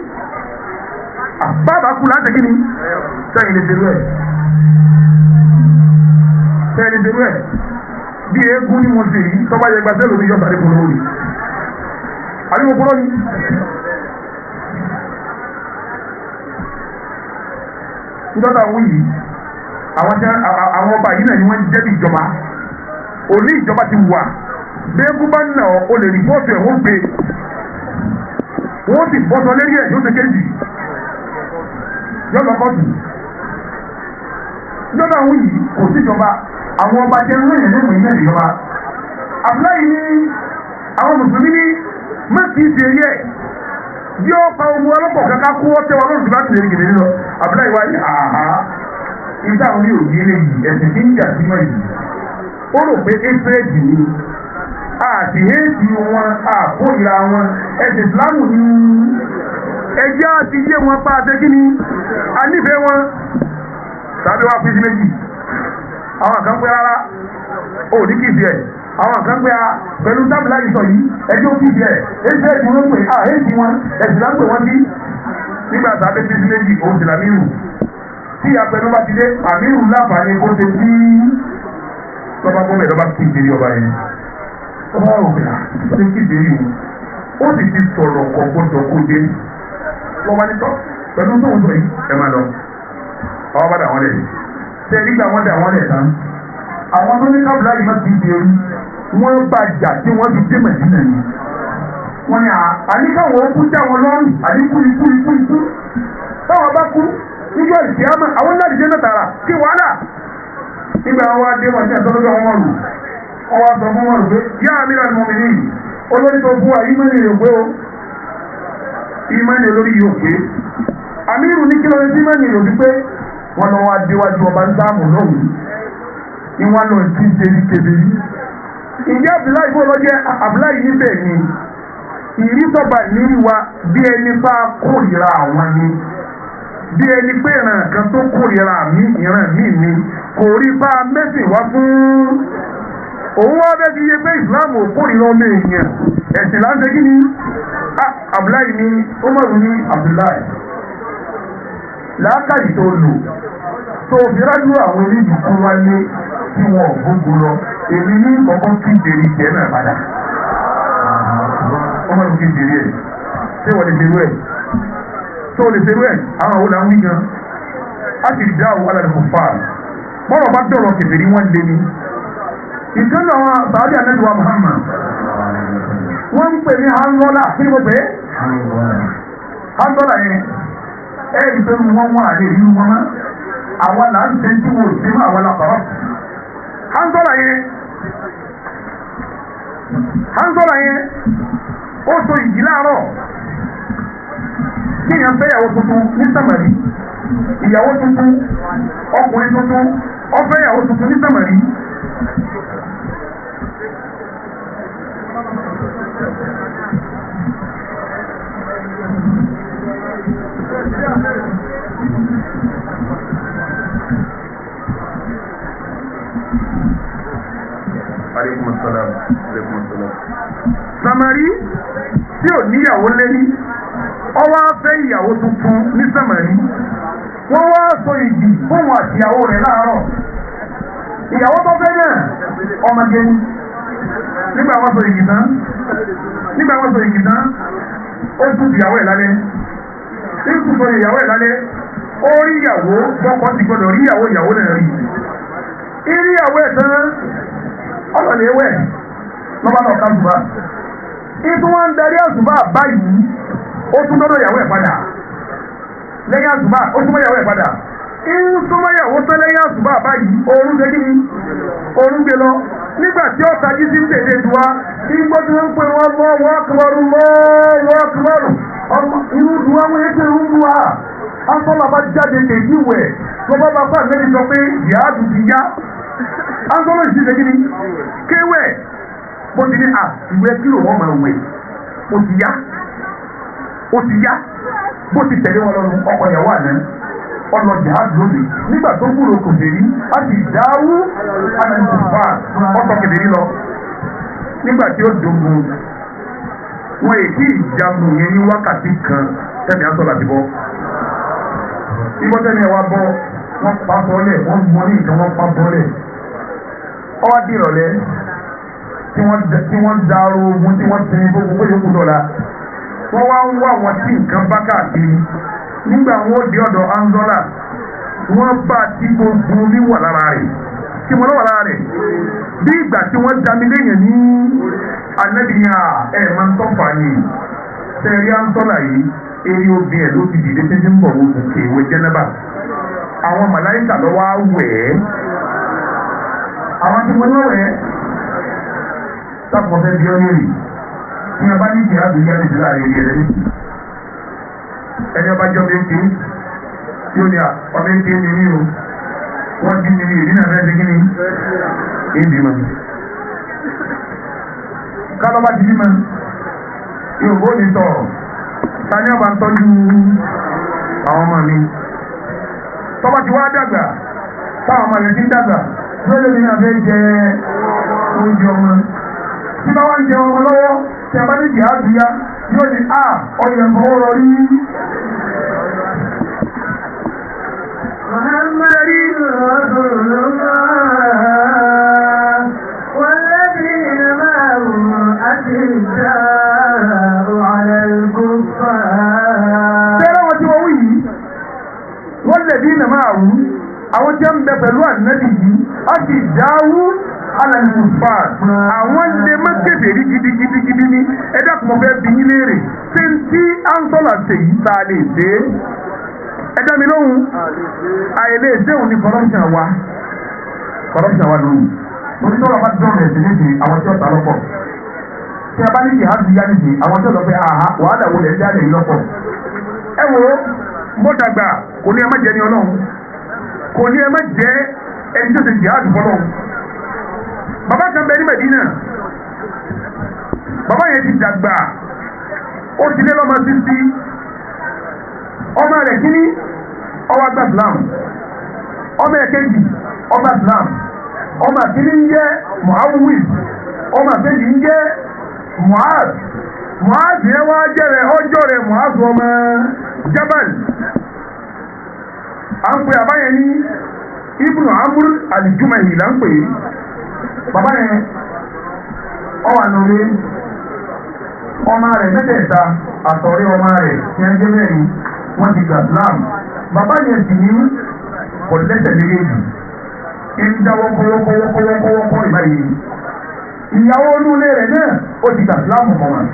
S3: bàbá kú láti kí ni sẹ́yìn lè ṣerú ẹ̀ bí eégún ní mo ṣe yìí tọ́ba yẹ gbàtẹ́ lórí yọ̀ọ̀sà ní polówó ni àbí mo polówó ni. nígbàtà wọ́n yìí àwọn ọba yìí náà ni wọ́n jẹ́ bí ìjọba òní ìjọba ti wà bí eégún bá ń nà ọ́ o lè rìpọ́ọ̀tù ẹ̀ wọ́n gbé wọ́n sì bọ́sọ lérí ẹ̀ yóò ṣe kéjì yọ̀ọ̀lọ́ kọ́ọ̀tù nígbàtà wọ́n yìí kò síjọba àwọn ọba jẹ́ lóyìn lóyìn ilé ìjọba àbúláyé ní àwọn mùsùlùmí ní mẹ́sì ti rí ẹ̀ bí ó pa ogun ọlọ́pọ̀ kankan kú ọ́ tẹ́wọ́ lóòrùn bá tìlẹ̀ gèdè lọ àbúláyé wá ní ìgbà àwọn ní òye lè yìí ẹ̀sìn tí ń jà sí mọ́ yìí ó rò pé éfẹ́ẹ̀dì ni àti éèdì wọn àkóyìra wọn ẹ̀sìn ìsìlámù ní ẹjẹ́ àti yé wọn pa àtẹ́kí ni a nífẹ̀ẹ́ wọn tàbí wá pín sí méjì àwọn kan pé rárá ó ní kìí ẹ̀ àwọn kan pé pẹ̀lú tábìlá ìsọ̀ yìí ẹjọ́ kìí ẹ̀ ẹ̀sẹ̀ ẹ̀dùn ló pè èsì wọn ẹ̀sìn lápè wọ́n sí nígbà tàbí pín sí méjì òun sì làmírù tí apẹnu bá ti dé àmírù láǹfààní kó ṣe tí lọ́ba gómìnà lọ́ba kí ìdérí ọba yẹn ọba òkèlà ó ti kí ìdérí wọn ó sì ti sọ̀rọ̀ kọ̀ọ̀kọ̀dọ̀ kó dé wọ́n wá ní tọ́ pẹ̀lú tóun sọ yìí ẹ máa lọ ọwọ́ bá dà wọ́n lẹ̀ tẹ́ nígbà wọ́n dà wọ́n lẹ̀ tán àwọn tó ní kábùlá yìí máa ti di eru wọ́n bá jà tí wọ́n fi dé mẹ̀sínà ni wọ́n ní àníkàwọ̀ ó kú já wọn lọ́rùn àníkú ikú táwọn bá kú níjọ́ ìṣẹ́yàmọ̀ àwọn ńlá ìṣẹ́ náà tààrà kí wàhálà nígbà wọn wá dé wọn sí àtọ́lọ́gbà wọn rù wọn wá sọ fún wọn rù pé yá àmìlà ni wọn mìíràn olórí tó fún wa ìmọ̀ni rẹ̀ pé o ìmọ̀ni olórí yóò pé àmìrù ní kí lóore tí ìmọ̀ni rẹ̀ pé wọn lọ wá déwájú ọba ń dáàmú lóhùn ní wọn lọ sí ṣebí kébèrè ìjẹ́ Abdullahi bó lọ́jẹ́ Abdullahi níbẹ̀ ni ìrítọ́ba ní wa bí ẹni bá kórìíra àwọn ni bí ẹni pé ìran kan tó kórìíra ìran mi ni kò rí bá mẹ́sìn wá fún òun wá bẹ́ẹ̀ fi yé pé Islam ò kórìíra ọmọ èèyàn ẹ̀sìn láńṣẹ́ kí ni Abdullahi ni Umaru ní Abdullahi làákàyè tó lò tó fi rájú àwọn onídìí fún wa ní tí wọn ò gbogbo lọ èmi ní kọ̀ọ̀kan kí ìdèrí ìjẹ́ náà padà ọmọ ìlú kí ìdèrí ẹ̀ ṣé wọ́n lè ṣerú ẹ̀ tó lè ṣerú ẹ̀ àwọn àwọn làwọn wígan á sì dá àwọn alẹ́ kò fà á bọ́rọ̀ bá dọ̀rọ̀ kẹfẹ́ ní wọ́n lé ní ìkànnì àwọn sàádì ànábì wa Muhammad wọ́n ń pè ní hanzọ́là kí ni mo pè é hanzọ́là yẹn ẹ̀ẹ́dì pé wọ́n wọ́n àlè ìlú wọn mọ́ àwọn là ń ṣe tí wọ́n ṣe mọ́ àwọn làkọ̀ọ́ hanzọ́là yẹn ó so ìjì láàárọ̀ kí èèyàn fẹ́ ìyàwó tuntun ní Sàmárì ìyàwó tuntun ọkùnrin tuntun ó fẹ́ ìyàwó tuntun ní Sàmárì. Sàmárì tí ò níyàwó lẹ́ni ó wá fẹ́ ìyàwó tuntun ní Sàmárì wọ́n wá so ìjì fóun àti ìyàwó rẹ̀ láàárọ̀ ìyàwó tó fẹ́ náà ọmọge ni nígbà wọ́n so ìjì tán ó tún ìyàwó ẹ̀ lálẹ́ ìtúsọ ìyàwó ẹ̀ lálẹ́ ó rí ìyàwó bọ́kọ ti gbọdọ̀ rí ìyàwó náà rí ìyàwó ẹ̀ tán ọlọ́lẹ̀wẹ̀ lọ́ba náà ká zùbá ìtú wọn ń darí àzùbá báyìí ó tún lọ́dọ̀ ìyàwó ẹ̀ padà lẹ́yìn àzùbá ó túnmọ̀ ìyàwó ẹ̀ padà ìsúnmọ̀ ìyàwó tán lẹ́yìn àzùbá báyìí oorun gbé kí ni oorun gbé lọ nígbà tí ó tají sí tètè duwa ìgbọ́ tí wọ́n ń pè wọ́n lọ́wọ́ akọ̀wọ́rù inú duwa wọ́n yẹ kí irú duwa asọ́lá bá jáde tèjì wẹ̀ lọ́ba bá fà lẹ́bi sọ pé yàádù ti yá asọ́lá ìsìn tèjì ni kéwẹ̀ bó ti ní ìwé kílò wọ́n máa wẹ̀ ó ti yá bó ti tẹ̀lé wọn lọ́nu ọkọ̀ ìyàwó àná ọlọ jihad lónìí nígbà tó kúrò kò dérí a ti dáwó anàìsùnfà ọ̀tọ̀ kèdèrí lọ nígbà tí ó dogun wọn èdè ìjagun yẹn ní wákàtí kan tẹ̀mí asọ́lá ti bọ́ ibọ́ tẹ̀mí ẹ̀ wá bọ́ wọ́n pa bọ́lẹ̀ wọ́n mọ ní ìkan wọ́n pa bọ́lẹ̀ ọwọ́ di ìrọ̀lẹ́ tí wọ́n dáró ogun tí wọ́n tẹ̀lé gbogbo yòókù dọ̀la wọ́n wá ń wá wọn tí nǹkan bá káàkiri nígbà wọn ó di ọ̀dọ̀ anzola wọ́n bá tí gbogbo mi wà lára rẹ̀ tí wọ́n lọ́wọ́ lára rẹ̀ bí ìgbà tí wọ́n dami léèyàn ní anẹ́bíyà ẹ̀ máa ń tọ́fà ni sẹ́rí anzola yìí eré obì ẹ̀ ló ti dìde títí ń bọ̀ wọ́n kò ìwé jẹ́nẹ́bà àwọn màláìkà lọ́wọ́ á wẹ̀ ẹ́ àwọn tí wọ́n lọ́wọ́ ẹ́ sápọ̀ fẹ́ bí ọ́ lórí tí a bá ní ìjìyà àbúyá lè jù láàrin ilé rẹ̀ ẹni ọba jọ méjì tí ó ní ọmọ èké ní ní o wọ́n jí ní ìdí náà fẹ́ sí kí ni ìdí mọ̀ kálọ́bá ti bí mọ̀ yóò ní sọ̀rọ̀ ta ní ọba ń tọ́jú àwọn ọmọ mi tọ́ba ti wá dàgbà táwọn ọmọ rẹ̀ ti ń dàgbà lórí mi náà fẹ́ jẹ oúnjẹ ọmọ tí bá wá ń jẹ ọmọ lọ́wọ́ tí a bá ní ìdí àdúyá yóò ní ọyọ̀ ẹ̀fọ́ rọ rí
S2: والذين معه أشداء على الكفار
S3: ترى وتوي والذين معه àwọn jẹ́ ń bẹ pẹ̀lú ànábì yìí a sì dáwó alàlùfà àwọn lè má kèfèrí gidigidi ní ẹ̀dá kò mọ̀ fẹ́ bí yín léèrè ṣé ń tí ánsọ́là ṣe yìí tá a lè dé ẹ̀dá mi lóhùn àìlè déhùn ní corruption wa lóhùn torí tọ́lọ̀ bá dán rẹ̀ sí níbi àwọn tí ó ta lọ́pọ̀ tí a bá ní ìhàdù yá nìyí àwọn tí ó lọ pé wàhálà wo lè jáde yìí lọ́pọ̀ ẹ wo mo dàgbà kò ní ẹ má jẹ ní ọlọ́run kò ní ẹ má jẹ́ ẹni tó ti jihadu fọlọ́ bàbá kan bẹ ní Medina bàbá yẹn ti dàgbà ó ti lé lọ́mọ títí ọmọ rẹ̀ kíní ọwọ́ àgbà Islam ọmọ ẹ̀kejì ọgbà Islam ọmọ àkíní ń jẹ́ Muawiz ọmọ àkejì ń jẹ́ Muaz yẹn wá jẹ́ rẹ̀ ọjọ́ rẹ̀ Muaz ọmọ Jabal à ń pè àbáyẹn ní Ibnu Amr al-Jumahi là ń pè bàbá yẹn ọwà lórí ọmọ rẹ̀ mẹ́tẹ̀ẹ̀ta àtọ̀rí ọmọ rẹ̀ tí wọ́n jẹ́ mẹ́rin wọ́n ti gbà Islam bàbá yẹn sì ní kò lẹ́sẹ̀ méjèèjì ń dáwọ́ kọ́wọ́kọ́wọ́kọ́wọ́kọ́ ìbáyìí ìyàwó olúlé rẹ̀ náà ó ti gbà síláàmù mọ́ wọn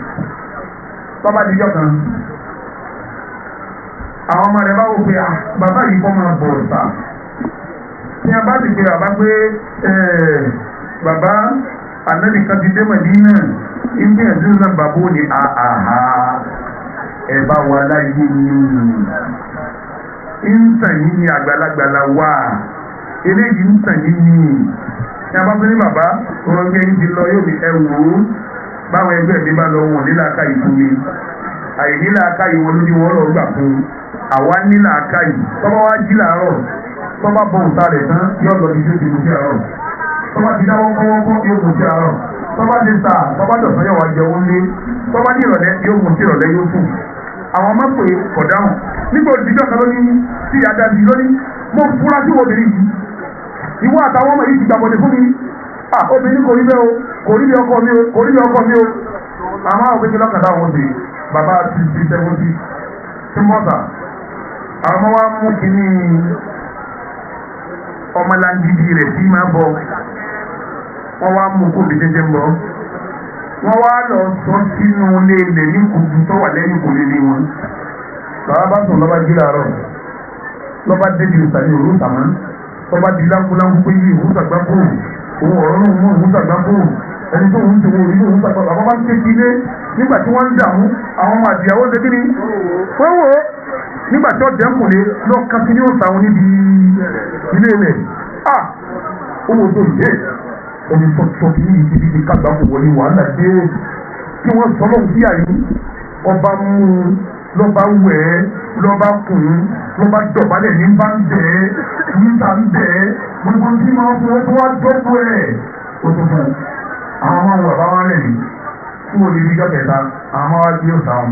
S3: tọ́ba díjọ́ kan àwọn ọmọ rẹ̀ bá wò pé bàbá yìí kọ́ máa bọ̀ ọ̀sà tí a bá ti pé bàbá pé bàbá ànábì kan ti dé Mẹdínà ìgbé ẹ̀sìn náà bàbá ò ní àhà ẹ̀ bá wà láyé ní ń tàn yín ní àgbàlagbà la wà eléyìí ń tàn yín ní ní a bá fẹ́ ní bàbá ọ̀rọ̀ ń yẹn ti lọ yóò ní ẹ wò ó báwọn ẹgbẹ́ mi bá lọ wọn nílà ká ìfún mi àìnílà aka yìí wọn lójú wọn lọ gbà fún àwa nílà aka yìí tọ́ba wá jí làárọ̀ tọ́ba bọ̀ òta rẹ̀ tán yóò lọ dídé ti mú sí àárọ̀ tọ́ba ti dáwọ́ kọ́wọ́kọ́ yóò mú sí àárọ̀ tọ́ba ti sà tọ́ba dọ̀sán yóò wá jẹun lé tọ́ba ní ìrọ̀lẹ́ yóò mú sí ìrọ̀lẹ́ yóò fún àwọn ọmọ pé kọ̀dáhùn nígbà òdìjọ́ kan lónìí tí ìyáda di lónìí mo fura sí obìnrin yìí ìwọ àtàwọn ọmọ yìí ti gbàgbọ́dẹ fún mi obìnrin kò rí bẹ́ẹ̀ o kò rí bí ọkọ mi o kò rí bí ọkọ mi o àmọ́ àwọn òbí lọ́kàdá wọn sí bàbá ti 70 tí mọ́tà àwọn ọmọ wa mú kíní ọmọlangidi rẹ̀ tí máa bọ̀ wọ́n wá mú kó bí jẹ́jẹ́ ń bọ̀ wọ́n wá lọ sọ sínú ilé ní kùdù tó wà lẹ́yìn kò lè lé wọn bàbá bá sùn lọ́ba jí làárọ̀ lọ́ba débi ìsàlẹ̀ òru tàmá lọ́ba di láńkúláńkú pé yí ìwúsàgbá kò òun ọ̀rọ̀ náà mú ìwúsàgbá kò ẹni tó ń tẹ̀wọ́ orí òun sàgbà bàbá bá ń ké kílé nígbà tí wọ́n ń dààmú àwọn ọmọ àdìyàwó ṣe kíni wọ́n wò ó nígbà tí ọ̀dẹ́ ń kùnlé lọ kan sí ní òòsàn àwọn níbi ilé rẹ̀ owó tó yẹ omi tó kí ní ibi tí kágbá kò wọlé wàhálà dé kí wọ́n sọ lọ́wọ́ sí àyè ọba mú lọ́ba wẹ̀ lọ́ba kùn lọ́ba dọ̀bálẹ̀ ní bá ń bẹ̀ níta ń bẹ̀ gbogbo tí máa fún ọ tó wá dọ́kọ̀ ẹ̀ ó tó fún un àwọn ọmọ bàbá wọn lẹ́yìn tí wọ́n lè rí ìjọ kẹta àwọn ọmọ wa gbé òòsà wọn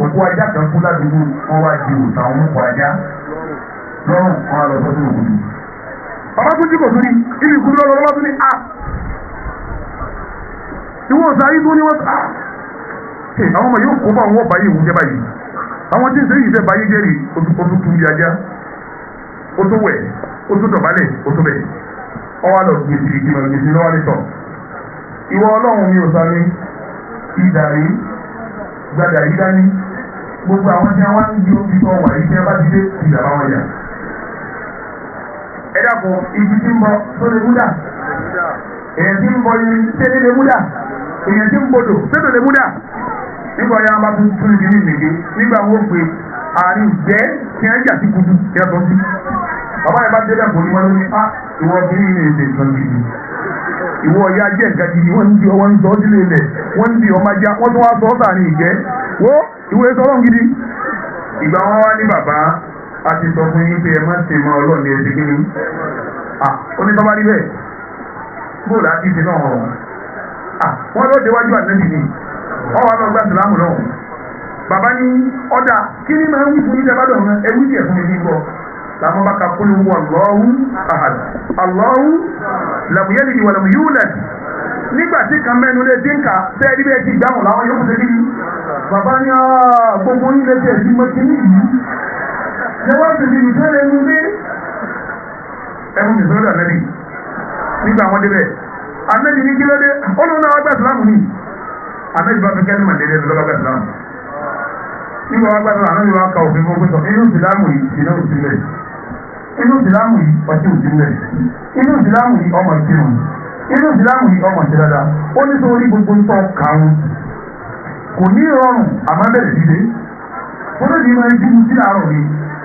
S3: òkú ajá kan kú ládùúgbò wọn wá di òòsà wọn kọ ajá lọ́rùn wọn lọ sọ́dún òkúdu. bàbá tún jí kò tún ní ibi ìkúdu lọ́wọ́ bàbá tún ní ìwọ òòsà yìí tún ní wọ́n àwọn ọmọ yóò kó bá wọn báyìí ìwújẹ jẹ báyìí àwọn tí ń sẹ́yìn ìfẹ́ báyìí jẹ́rìí oṣù tún di ajá ó tó wẹ̀ ó tó dọ̀bálẹ̀ ó tó bẹ̀ ọwọ́ àlọ́ gbèsè ìgbìmọ̀ gbèsè lọ́wọ́ nítọ̀ ìwọ ọlọ́run mi ò sáré ìdàrí gbàdà yìí dání gbogbo àwọn tí wọ́n ń di omi tó wà yìí tí wọ́n bá ti dé ìjàmbá wọn yà. ẹ dàpọ̀ ibi tí ń bọ̀ tó lè múdà èyàn tí ń bọ̀ yìí tẹ́lẹ̀ lè múdà èyàn tí ń bodò tẹ́lẹ̀ lè múdà nígbà yà máa tún tún ìdí nìgbè nígbà wọ́n pè àárín ìjẹ́ tí wọ́n jà sí kudu kí wọ́n tọ́ sí. bàbá yẹn bá délẹ̀ kò ní wọn lórí ìwọ kí ní ilé ìṣe ìtàn gidi ìwọ ya jẹ́ nǹkan gidi wọ́n ń di ọwọ́ ń sọ sílé ilẹ̀ wọ́n ń di ọmọ ajá wọ́n tún wá sọ ọ́sà ní ìjẹ́ wo ìwé sọ́lọ́ gidi. ìgbà wọn wá ní bàbá a ti sọ fún yín pé ẹ má ṣe mọ ọlọ́ọ̀ni ẹsẹ̀ kí ni onítọ́ba rí bẹ́ẹ̀ bóòlù àti ìṣe náà wọ́n lọ́ọ́ déwájú àtẹ́bí ni wọ́n wá lọ gbà sílámù náà bàbá ní ọ̀dà kí ni máa ń wí fún yín tẹ́bá dọ̀rùn ẹ wí díẹ̀ fún mi ní gbọ́ làwọn bá ka kúlù wọ Allahu ahad Allahu lam yalid wa lam yulad nígbà tí kan mẹ́nu lé dínkà sẹ́ẹ̀dí bẹ́ẹ̀ ti gbàmù làwọn yóò ṣe kíni bàbá ní gbogbo yín lè tẹ̀ sí mọ́kíní yìí lẹ́wọ́ sì ní ìfẹ́ lẹ́nu lé ẹ̀mú mi sọ́dọ̀ ànẹ́bì nígbà wọn débẹ̀ ànẹ́bì ní kí ló dé olóhùn náà wá gbà sílámù ní ànẹ́bì bá fi kẹ́lí màdé lẹ́nu lọ́wọ́ gbà sílámù nígbà wọn gbà sílámù ànẹ́bì wá ka òfin fún pẹ́tọ̀ inú sílámù yìí ìdílé òsì mẹ́ inú sílámù yìí ọtí òsì mẹ́ inú sílámù yìí ọmọ ìkírun inú ìsìlámù yìí ọmọ ṣe dáadáa ó ní sórí gbogbo ń tọ́ kàrún kò ní rọrùn àmọ́ bẹ̀rẹ̀ dídé ó lè ní máa ń jímu sí àárọ̀ ni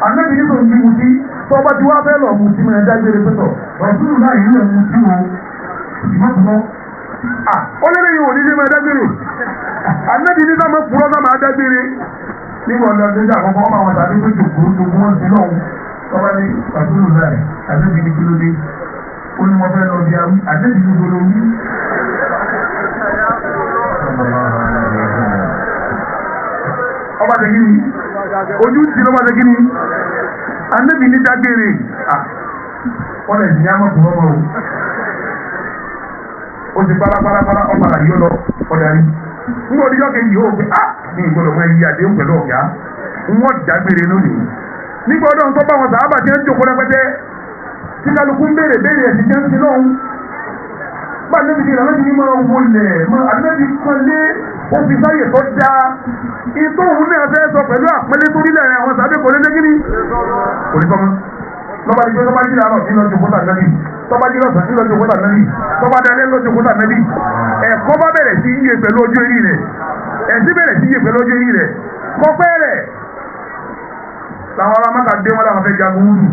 S3: ànábì ní tó ń jímu sí tọ́ba tí wàá fẹ́ lọ mu sí máa dágbére pẹ́tọ̀ rọ̀túrù náà yìí lọ mu sí o ìmọ̀túnmọ́ ó lé lẹ́yìn òní ní máa dágbére ànábì ní sáà máa purọ́ sáà máa dágbére nígbà ọ̀dọ́ ọdún ìjà àkọ́kọ́ ọmọ àwọn tàbí pé jòkó jòkó wọn sí lọ́hùn tọ́ba ní rọ̀túrù náà ànábì ní kílódé ó ní wọ́n fẹ́ lọ bí awí àdéhùn ní gbogbo wí. ọba ṣe kí ni ojú ti lọ́ba ṣe kí ni anábì ní dágbére wọ́n lè ní àmọ́ fún ọmọ o ti parapara ọ̀padà yóò lọ ọ̀dà rí nígbà oníjọ́ kejì yóò pé ní ìgbọ́dọ̀ mọ ẹyí àdéhùn pẹ̀lú ọ̀gá wọ́n dágbére lónìí nígbà ọdún tó bá wọn sàábà tí ń jòkó rẹpẹtẹ tí kálukú ń béèrè ẹ̀sìn jẹ́ ń ti lọ́hùn. Bá ànábì ti ìlànà ti máa wọlé ànábì kan lé òfìsáyè tó dá ìtò òun náà fẹ́ sọ pẹ̀lú àpẹẹlẹ tó nílẹ̀ àwọn sàbẹ̀ kò lé lẹ́gìrì. Kò ní kọ́mọ́. Lọ́ba ní pé tọ́ba jí làárọ̀ nílò jòkóta nábì, tọ́ba jí lọ́sàn nílò jòkóta nábì, tọ́ba dalẹ́ nílò jòkóta nábì. Ẹ̀kọ́ bá bẹ̀rẹ̀ sí yíyẹ pẹ̀lú ojú eré rẹ̀, ẹ̀sìn bẹ̀rẹ̀ sí yíyẹ pẹ̀lú ojú eré rẹ̀, kọ́pẹ́ rẹ̀. Làwọn ará Mákà dé wọn làwọn fẹ́ jagun wúdù.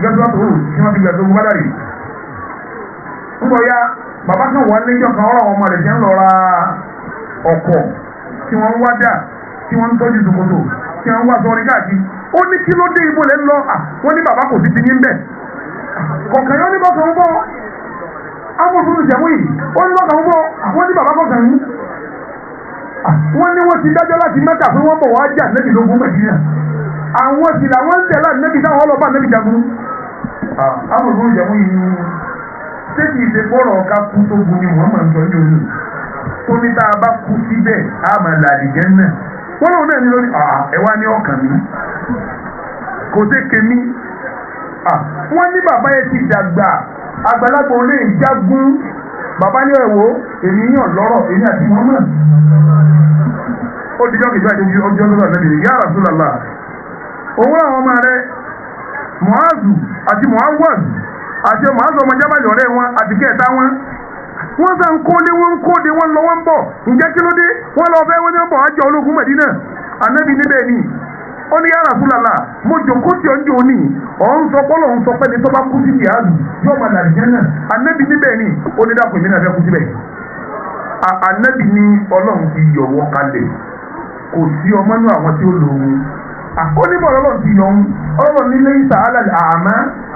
S3: Jọ́sọ́ tó wù kí wọ́n fi gbẹ̀sọ́ gbọ́ dàrí. Ń bọ̀ ya bàbá kan wọ́n ní ìjọ kan ọ̀rọ̀ ọmọ rẹ̀ jẹ́ ń lọ ra ọkọ̀ tí wọ́n ń wá dà tí wọ́n ń tọ́jú ṣòkòtò tí wọ́n ń wá sọ̀rọ̀ káàkiri. Ó ní kí ló dé ibo lẹ́ ń lọ wọ́n ní bàbá kò sí ti yín bẹ̀. Kọ̀ọ̀kan yóò ní bọ́kàn ń bọ̀ amòfin ìjẹ̀mú yìí ó ní bọ́kàn ń bọ̀ wọ́n ní bàbá kọ̀ọ̀kan yìí. Wọ́n ní wọ́n ti dájọ́ láti Mẹ́kà pé wọ́n bọ̀ wá jà nẹ́bí lógún Mẹ̀dínà. Àwọn sì làwọn ń tẹ̀lé nẹ́bí táwọn ọlọ́pàá nẹ́bí jagun. Amòfin ìjẹ̀mú yìí ṣé kìí ṣe bọ́ọ̀rọ̀ ọ̀ka kú tó gun ni Muhammad sọ ní òní. Tó ní tá a bá kú síbẹ̀ á máa làdìjẹ́ náà. Wọ́n lóun náà ní lórí ẹ̀wá ní ọkàn mi kò sí kèmí. Wọ́n ní bàbá yẹn ti dàgbà àgbàlagbà olè ìjágún bàbá ní ẹ̀wọ̀ èmi yàn lọ́rọ̀ èmi àti wọn mọ̀. Ó ti jọ́ kìí àti ọjọ́ lọ́rọ̀ lẹ́bìrì ya Rasulullah. Òun àwọn ọmọ rẹ̀ Mu'azu àti Mu'awwaz àti Mu'azu ọmọ jábàlì ọ̀rẹ́ wọn àti kẹta wọn. Wọ́n sá ń kóde wọ́n lọ wọ́n bọ̀ ǹjẹ́ kí ló dé wọ́n lọ fẹ́ wọ́n ní bọ̀ àjọ ológun Mẹ̀dínà. Ànábì níbẹ̀ ni ó ní ya Rasulullah mo jòkó tí ó ń jò ní ọ̀hún sọ pọ́lọ̀ ń sọ pé ní tó bá kú sí ìyáàlú yóò máa dàrí jẹ́ náà. Ànábì níbẹ̀ ni ó ní dàpọ̀ ìmínà fẹ́ kú síbẹ̀. Ànábì ní Ọlọ́run ti yọ̀wọ́ kalẹ̀ kò sí ọmọ náà àwọn tí ó lò ó ní bọ̀ Ọlọ́run ti yọ̀ Ọlọ́run nílé ìsà alàlẹ́ àmà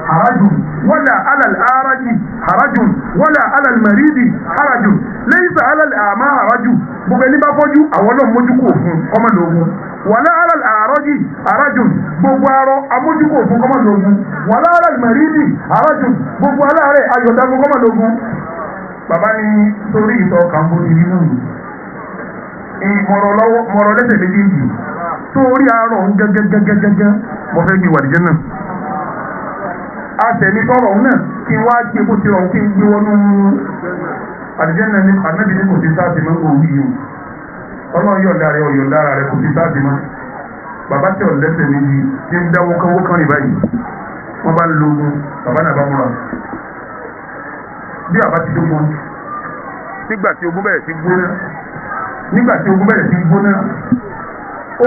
S3: harajun wala alal araji harajun wala alal maridi harajun laysa alal ama haraju gbogbo ẹni bá fọ́jú àwọn náà mójú kò fún ọmọ lógún wala alal araji harajun gbogbo arọ amójú kò fún ọmọ lógún wala alal maridi harajun gbogbo aláàrẹ̀ ayọ̀dá fún ọmọ lógún. Bàbá ní torí ìtọ̀ kan bó ti rí nù mọ̀rọ̀ lẹ́sẹ̀ méjèèjì torí arọ gẹ́gẹ́gẹ́gẹ́gẹ́ mo fẹ́ gbé wàdìjẹ́ náà. Àtẹ̀mí tọrọ náà kí wá gbé bó ti rọrùn kí n gbé wọnú àdìjẹ́nà ní ànábì ní kò sí sáàtì mọ́ òwú yìí Ọlọ́run yọ̀ǹda rẹ̀ ọ̀yọ̀ǹda rẹ̀ kò sí sáàtì mọ́. Bàbá tẹ̀ ọ̀ lẹ́sẹ̀ méjì tí ń dáwọ́ kánwó kan rìn báyìí wọ́n bá ń lo ogun bàbá náà bá múra bí àbá ti dógbó nígbà tí ogun bẹ̀rẹ̀ sí gbóná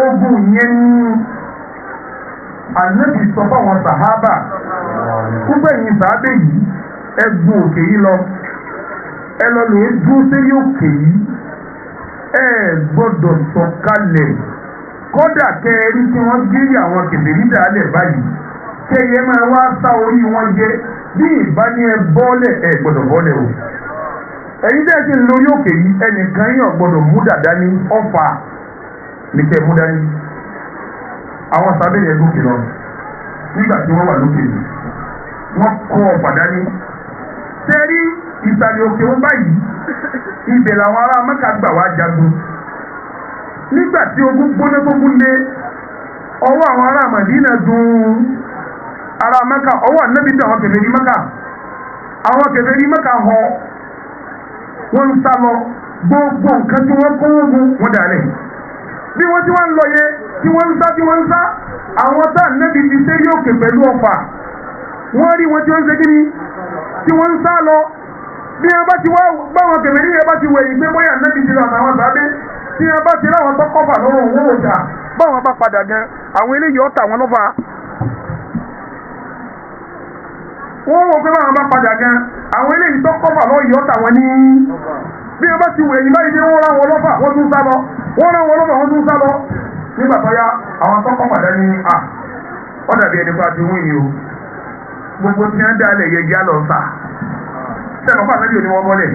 S3: ogun yẹn ànábì sọ fáwọn sàhábà púpọ̀ ẹ̀yin sàábẹ̀ yìí ẹgbùn òkè yìí lọ ẹ lọ lè dúró sérí òkè yìí ẹ gbọ́dọ̀ sọ̀kalẹ̀ kódà kẹrí tí wọ́n gírí àwọn kèfèrí dálẹ̀ báyìí kẹyẹ máa wá sá orí wọn jẹ bí ìbáni ẹ bọ́ọ̀lẹ̀ ẹ gbọ́dọ̀ bọ́ọ̀lẹ̀ o. ẹ̀yin dẹ́ ti ń lórí òkè yìí ẹnìkan yàn gbọ́dọ̀ mú dàda ní ọ̀fà nìkẹ́ mú dání. Àwọn sábẹ́ yẹn gòkè lọ nígbà tí wọ́n wà lókè yìí wọ́n kọ́ ọ̀fà dání. Tẹ́rí ìsàlẹ̀ òkè wọn báyìí ibẹ̀ làwọn ará Mẹ́kà gbà wá jagun. Nígbà tí ogun gbóná tó gún lé ọwọ́ àwọn ará Màdínà dùn ará Mẹ́kà ọwọ́ ànábì dùn àwọn kèfèrí Mẹ́kà. Àwọn kèfèrí Mẹ́kà họ wọ́n ń sá lọ gbogbo nǹkan tí wọ́n kó ogun wọn dàlẹ̀. Bí wọ́n ti wá ń lọ yẹ tí wọ́n ń sá àwọn tá ànábì ti sé yóò kè pẹ̀lú ọ̀fà wọ́n rí wọn tí wọ́n ń ṣe kí ni tí wọ́n ń sá lọ. Bí wọ́n bá ti wá báwọn kèfèrí yẹn bá ti wẹ̀yìn pé bóyá ànábì ti lọ àtàwọn sábẹ́ tí wọ́n bá ti láwọn tó kọ́fà lọ́rùn owó ọjà báwọn bá padà gan àwọn eléyìí ọ̀tà wọn lọ́fà. Wọ́n wọ pé báwọn bá padà gan àwọn eléyìí tó kọ́fà lọ́yìí ọ̀tà wọn ní. Bí wọ́n bá ti wẹ̀yìn báyìí dé wọ́n ráwọn lọ́fà wọ́n tún sá lọ wọ́n ráwọn lọ́fà wọ́n tún sá lọ. Nígbà tó yá àwọn tó kọ́fà dání wọ́n dàbí ẹni bá ti wí yìí o gbogbo tí wọ́n dá lẹ̀ yẹ já lọ sà sẹ́nu fún àtẹ́bí òní wọ́n bọ́lẹ̀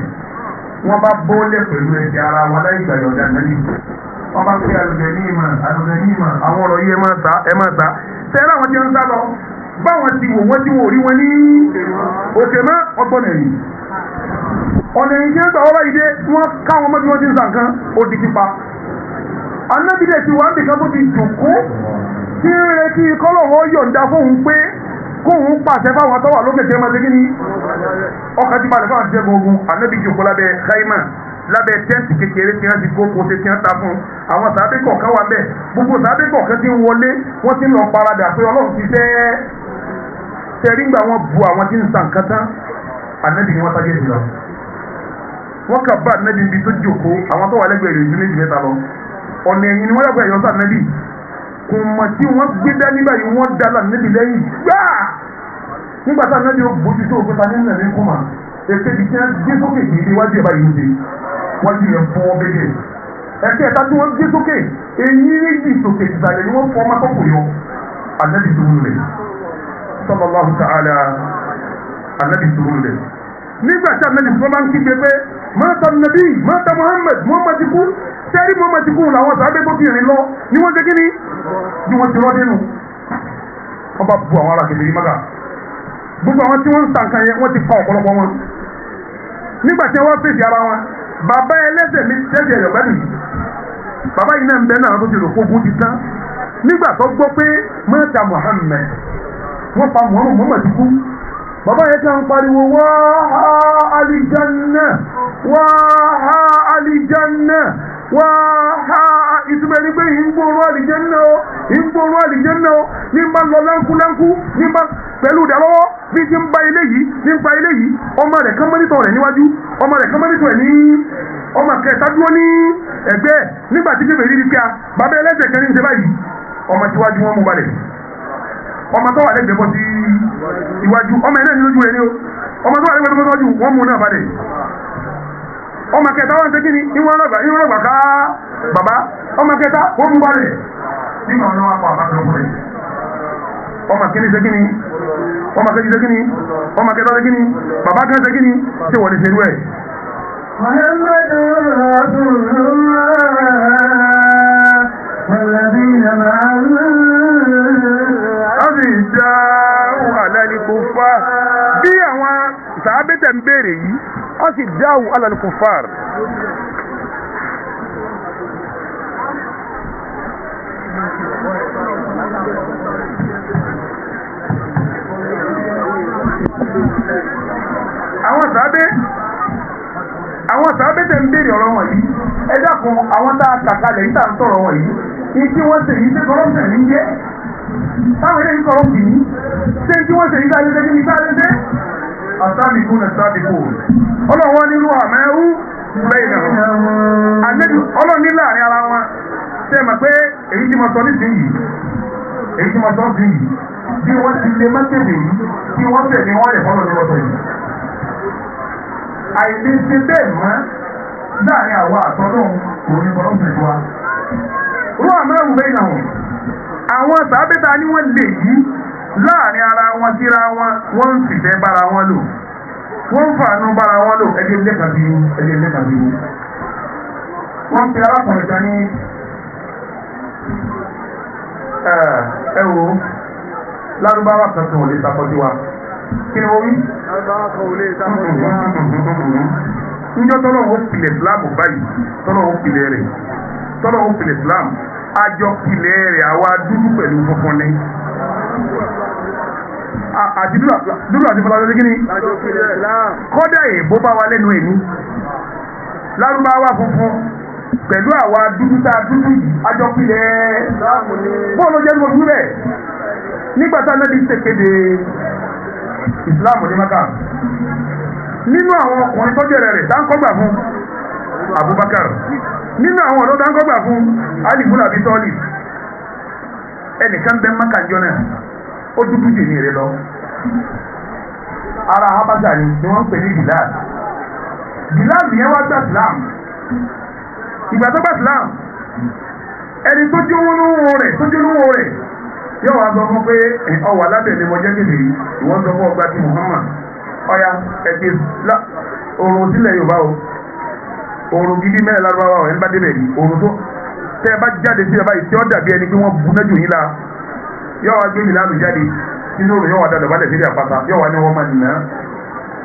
S3: wọ́n bá bọ́lẹ̀ pẹ̀lú ẹ̀jẹ̀ ara wọn láì gbà yọ̀dà nẹ́lì wọ́n bá pé alùpẹ̀ ní ìmọ̀ àwọn ọ̀rọ̀ yìí ẹ máa sá sẹ́yìn àwọn tí wọ́n ń sá lọ báwọn ti wò wọ́n tí wọ́n rí wọn ní òkè mọ́ ọgbọ́n ẹ̀yìn ọ̀nà ẹ̀yìn tí wọ́n gbà wọ́n báyìí dé wọ́n káwọn mọ́ bí wọ́n ti ń sànkan ó di pípa anábìdẹ̀ ti wà ń bìkan bó ti jòkó tí ń retí kọ́lọ̀ wọ́n yọ̀ǹda fóun pé
S1: kóhun pàṣẹ fáwọn tó wà lókè tẹ́ máa ṣe kí ni ọkàn ti balẹ̀ fáwọn jẹ́gun ogun ànábì jòkó lábẹ́ káímà lábẹ́ tẹ́ǹtì kékeré tí wọ́n ti kó kó ṣe tí wọ́n ta fún àwọn sàábé kọ̀ọ̀kan wà bẹ́ẹ̀ gbogbo sàábé kọ̀ọ̀kan ti ń wọlé wọ́n ti ń lọ paradà pé ọlọ́run ti tẹ́rí gbà wọ́n bu àwọn tí ń sa nǹkan tán ànábì ni wọ́n tájé jùlọ wọ́n kà bá ànábì ibi tó jòkó àwọn tó wà lẹ́gbẹ̀ẹ́ rẹ̀ ju méjì mẹ́ta lọ ọ̀nà ẹ̀yìn ni wọ́n lọ́gbẹ̀ẹ́ yọ sí ànábì kò mọ̀ tí wọ́n gbé dání báyìí wọ́n dá ànábì lẹ́yìn gbáà nígbà tí ànábì ó bójú tó òkúta ní ìlànà ìkọ́mà ètè ibi tí wọ́n gbé sókè kì í ṣe wájú ẹ̀ báyìí ń ṣe wájú yẹn fún wọn bẹ́ẹ̀ ẹ̀kẹ́ ẹ̀ta tí wọ́n gbé sókè eyín méjì sókè ìsàlẹ̀ ni wọ́n fọ́ ọmọ tọ́kù yọ ànábì tó wúlẹ̀ sallallahu ta'ala ànábì tó wúlẹ̀ nígbà tí ànábì tó máa ń kígbe pé mọ́ta nàbí mọ́ta Muhammad ti kú sẹ́rí Muhammad ti kú làwọn sàbẹ̀ tó ti rìn lọ ni wọ́n ṣe kí ni bí wọ́n ti rọ́ dénú wọ́n bá bu àwọn ará kẹfẹ́ mọ́ta gbogbo àwọn tí wọ́n ń ta nǹkan yẹn wọ́n ti fa ọ̀pọ̀lọpọ̀ wọn nígbà tí wọ́n fèsì ara wọn bàbá ẹlẹ́sẹ̀ mi tẹ́sẹ̀ rẹ̀ pẹ̀lú bàbá yìí náà ń bẹ náà tó ti rò fógun ti tán nígbà tó gbọ́ pé mọ́ta Muhammad wọ́n pa Muhammad kú bàbá yẹn kan pariwo wáhá alìjánná wáhá alìjánná wáhá ìtumọ̀ ní pé ìgbòrò àlìjánná o ní bá lọ láńkúláńkú ní bá pẹ̀lú ìdálọ́wọ́ bí ti ń bá ilé yìí ní ń pa ilé yìí ọmọ rẹ̀ kan mọ́nítọ̀ rẹ̀ níwájú ọmọ rẹ̀ kan mọ́nítọ̀ rẹ̀ ní ọmọ kẹta dúró ní ẹgbẹ́ nígbà tí kébèrè rí kíá bàbá ẹlẹ́sẹ̀ kan ní ń ṣe báyìí ọmọ tíwájú wọn mú balẹ̀ ọmọ tó wà lẹ́gbẹ̀ẹ́ bọ́ sí iwájú ọmọ ẹ̀ náà ní lójú rẹ̀ ní o ọmọ tó wà lẹ́gbẹ̀ẹ́ bọ́ sí iwájú wọn mú náà balẹ̀ ọmọ kẹta wọn ṣe kí ni ìwọ̀n ọlọ́gbà ká bàbá ọmọ kẹta wọn mú balẹ̀ nígbà wọn wá pa àbájọ ọmọ kìíní ṣe kíni ọmọ kẹjì ṣe kíni ọmọ kẹta ṣe kíni bàbá kan ṣe kíni ṣe wọ́n lè ṣe rú ẹ̀.
S2: Muhammadu Rasulullah walladhina ma'ahu.
S1: a sì dá alal kuffar bí àwọn sàábẹ́tẹ̀ ń béèrè yìí a sì dá alal kuffar. àwọn sàábé tẹ̀ ń béèrè ọ̀rọ̀ wọn yìí ẹ dákun àwọn tá a kàkalẹ̀ yìí tá a ń sọ̀rọ̀ wọn yìí ní tí wọ́n ṣe yìí ṣe kọ́rọ́pùsẹ̀ ní jẹ́ táwọn eléyìí kọ́rọ́pù yìí ṣé tí wọ́n ṣe yìí sáré ṣe kí ni sáré ṣe. àtàbíkú nà sábìkú ọlọ́wọ́ nínú àmẹ́rú lẹ́yìn náà ọlọ́ọ̀ní láàrin ara wọn ṣe é mọ̀ pé èyí tí mo sọ nísìnyí bí wọ́n ti lè mọ́tẹ̀lẹ̀ yìí tí wọ́n tẹ̀ ní wọ́n lè fọ́lọ́ ní wọ́tọ̀ yìí. àìlèṣe bẹ́ẹ̀ mọ́ láàrin àwa àtọ́lọ́hún òní bọ́lọ́sẹ̀ wa. rú àmọ́ràn bẹ́ẹ̀ náà àwọn sàábẹ́ta ni wọ́n lè yí láàrin ara wọn síra wọn wọ́n ń fìfẹ́ bára wọn lò wọ́n ń fàánú bára wọn lò ẹgbẹ́ lẹ́kàbí wọ́n fi arákùnrin kan ní ẹ wò lárúbáwá kankan ò lè sàkọjú wa kí ni wọ́n wí. lárúbáwá kan ò lè sàkọjú wa. njọ́ tọ́lọ́wọ́ pilẹ̀ Islam báyìí tọ́lọ́wọ́ pilẹ̀ rẹ̀ tọ́lọ́wọ́ pilẹ̀ Islam àjọ pilẹ̀ rẹ̀ àwa dúdú pẹ̀lú funfun ni. àti dúdú àti fọlá lórí kíni. àjọ pilẹ̀ Islam. kọ́dà èèbó bá wa lẹ́nu ẹ̀ ní. lárúbáwá funfun pẹ̀lú àwa dúdú tá a dúdú yìí àjọ pilẹ̀ Islam ni. bọ́ọ̀lù jẹ́ ní mo dúró bẹ́ẹ̀ nígbàtá náà ti ṣèkéde ìsìláàmù ní Mákà nínú àwọn ọkùnrin tó jẹ́rẹ̀ rẹ̀ dáńkọ́gbà fún Abubakar nínú àwọn ọ̀dọ́ dáńkọ́gbà fún Ali ibn Abi Talib ẹnìkan bẹ Mákà jọ náà ó dúdú jù ní èrè lọ ara Habasha ni wọ́n ń pè ní Bilal yẹn wá gbà Islam ìgbà tó gbà Islam ẹni tó jówó rẹ̀ yóò wá sọ fún pé ọwà lábẹ́ ni mo jẹ́ kéde yìí ìwọ́n sọ fún ọgbà tí Muhammad ọya ẹ̀kẹ́ oòrùn sílẹ̀ Yorùbá o oòrùn gidi mẹ́rin lárúbáwá o ẹni bá débẹ̀ yìí oòrùn tó tẹ́ ẹ bá jáde sí ẹ̀bá yìí tí ó dàbí ẹni pé wọ́n bu nájú yín la yóò wá gbé ìlànà jáde sínú òòrùn yóò wá dàdọ̀ balẹ̀ sílẹ̀ àpáta yóò wá ní wọ́n máa nà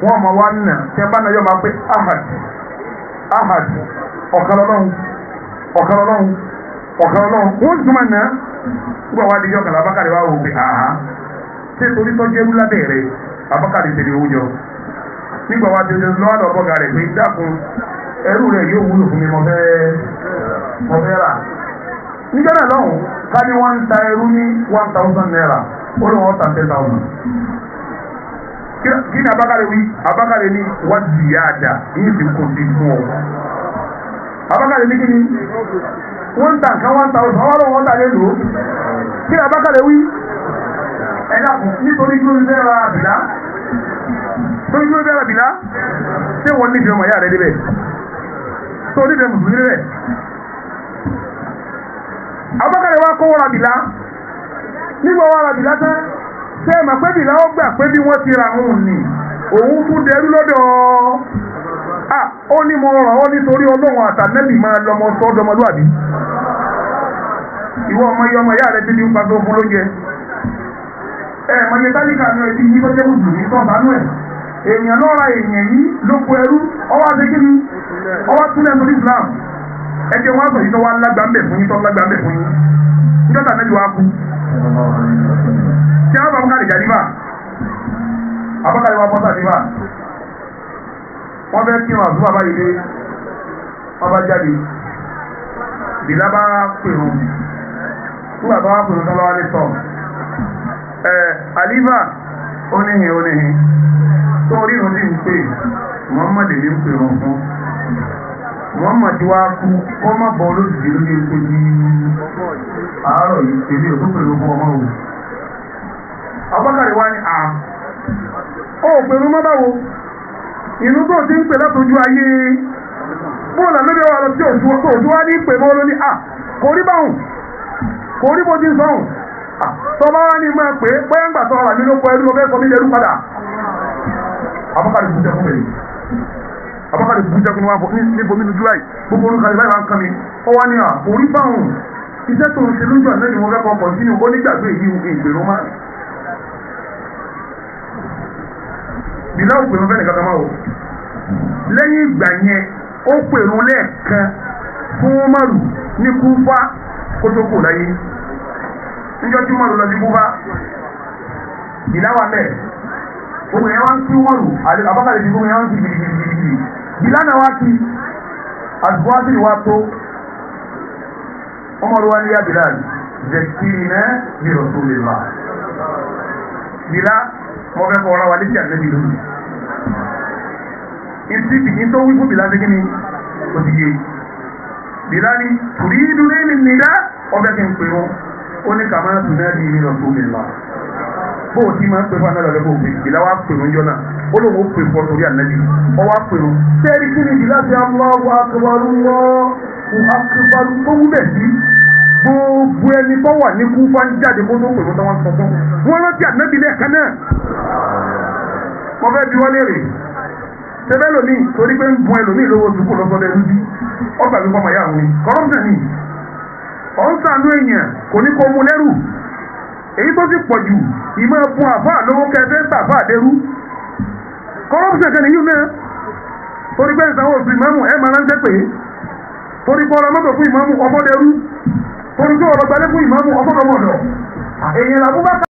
S1: wọ́n máa wá nà tẹ́ ẹ bá náà yóò máa pé ahad ọ̀kan Ọlọ́run wọ́n sì tún máa nà gbọ́ wá di yọkànlá bákàrẹ̀ wá wò pé
S3: ṣé torí tọ́jú ẹrú lábẹ́ rẹ̀ abákàlẹ̀ tẹ̀lé owó jọ nígbà wa tẹ̀lé lọ́wọ́ lọ́wọ́ bọ́gà rẹ̀ pé dákun ẹrú rẹ̀ yóò wúlò fún mi mo fẹ́ rà níjọ́ náà lọ́hùn ká ní wọ́n ń ta ẹrú ní 1,000 naira ó lè wọ́n ta 10,000 kí ni abákàlẹ̀ wí abákàlẹ̀ ní wọ́n di yáàdà yìí ti kò sí fún ọ abákàlẹ̀ ní kí ni wọ́n ń ta nǹkan 1,000 ọwọ́ lọ́wọ́ ta lé lò ó kí ni abákàlẹ̀ wí ẹ̀dá kù nítorí kí ó ń fẹ́ ra àbìlá torí kí ó ń fẹ́ ra àbìlá ṣé wọ́n nífẹ̀ẹ́ ọmọ ìyá rẹ̀ débẹ̀ tó nífẹ̀ẹ́ mùsùlùmí débẹ̀ abákàlẹ̀ wa kó ra àbìlá nígbà wa ra àbìlá tán ṣé ẹ mọ̀ pé bìlá ó gbà pé bí wọ́n ti ra òun ni òun tún dẹrú lọ́dọ̀ ó ní mo ràn ọ́ nítorí ọlọ́run àtànẹ́bì máa lọmọ sọ́dọmọlúwàbí ìwọ ọmọ iye ọmọ ìyá rẹ̀ ti di ń pàtó fún lóúnjẹ mọ̀nyẹ tálíkà ní ẹbí yìí tó jẹ́ mùsùlùmí tó bánú ẹ̀ èèyàn lọ́ra èèyàn yìí ló kó ẹrú ọwọ́ àtẹ́kí ni ọwọ́ túnlẹ̀ ní Islam ẹjẹ́ wọn sọ yìí tó wá lágbàmbẹ̀ fún yín tó lágbàmbẹ̀ fún yín níjọ́ta mẹ́jọ wá kú tí wọ́n bá mú káàdì jàdíbà abọ́kàlẹ̀ wa bọ́sà díbà wọ́n fẹ́ kí wọn àbúrò àbáyé dé wọ́n bá jáde bìlá bá pèrò nígbà tó wá pèrò tó lọ́wọ́ ní sọ àlífà oníhin tó rí ìrùn sí ń pè Muhammad ní ń pè wọn fún Muhammad wá kú kọ́ má bọ́ lóṣìṣẹ́ lójú ètò ní àárọ̀ yìí tèmi ò tó pèrò fún ọmọ òun abọ́kàlẹ̀ wá ní ó pèrò mọ́ báwo inú tó ti ń pè látọjú ayé bóòlà lóbi ọwọ́ lọ sí òjú wá ní pè mọ́ lóní kò rí báhùn kò rí bó ti ń sọ́hùn tọ́bá wá ní máa pè pé ń gbà tọ́ ọ̀rà mi ló kọ ẹrú lọ fẹ́ sọ mí lẹ́rú padà abọ́kàlẹ̀ kú jẹ́kún rẹ̀ abọ́kàlẹ̀ kú jẹ́kún ní bomi ní July gbogbo olùkàlẹ̀ báyìí wá ń kan mi ó wá ní kò rí báhùn iṣẹ́ tó ń ṣe lójú àná ni mo fẹ́ kọ́ kọ̀ntínú ó nígbàgbé yìí ìgbèrú má bìlá òpèrú fẹ́ nìkan kan máa wò lẹ́yìn ìgbà yẹn ó pèrú lẹ́ẹ̀kan fún Umaru ní Kúfà kó tó kò láyé níjọ́ tí Umaru lọ sí Kúfà bìlá wà mẹ́ẹ̀ gbogbo yẹn wá ń kí Umaru abákàlẹ̀ ti gbogbo yẹn wá ń kí gidigidi bìlá náà wá kí àdúgbò wá sí wá tó Umaru wá ní yá Bilal zẹ̀kìrìnà bí Rasulillah bìlá mo fẹ́ kọ́ ọ̀rọ̀ wa létí ànábì lónìí ìsìtì ní tó wí fún bìlá ṣe kí ni ó ti yé bìlá ní torí ìdúró ní nìdá ọbẹ̀ kí n pè wọ́n ó ní kàmá tùnà bí ní Rasulillah bó o ti máa ń pè fún anáàlọ́ lọ́wọ́ òfin bìlá wa pè wọ́n jọ́nà ó lóun ó pè fún ọ torí ànábì ọ wá pè wọ́n sẹ́ẹ̀rì kí ni bìlá ṣe Allahu akbar Allahu akbar tó wú bẹ̀ sí gbogbo ẹni tó wà ní Kúfà ń jáde kó tó pè wọ́n tó wọ́n sọ fún wọn rántí ànábì lẹ́ẹ̀kan náà mo fẹ́ bí wọ́n léèrè tẹ́fẹ́ lómi torí pé ń bun ẹlòmíì lówó sùkú lọ́sọdẹ lójú ọgbà mi fọmọ yàwó ni kọ́rọ́mùsà ni ọ̀ ń sànú èèyàn kò ní kó mú lẹ́rù èyí tó sì pọ̀ jù ìmọ̀ bun àfáà lówó kẹfẹ́ ń tàfáà dẹrú kọ́rọ́mùsà kan nìyí náà torí pé ìsanwó oṣù ìmáàmù ẹ̀ máa ránṣẹ́ pé torí pé ọ̀rọ̀ mọ́tò fún ìmáàmù ọmọdẹrú torí pé ọ̀rọ̀ gbalẹ́ fún ìmáàmù ọmọdọmọdọ èèyàn làbúbá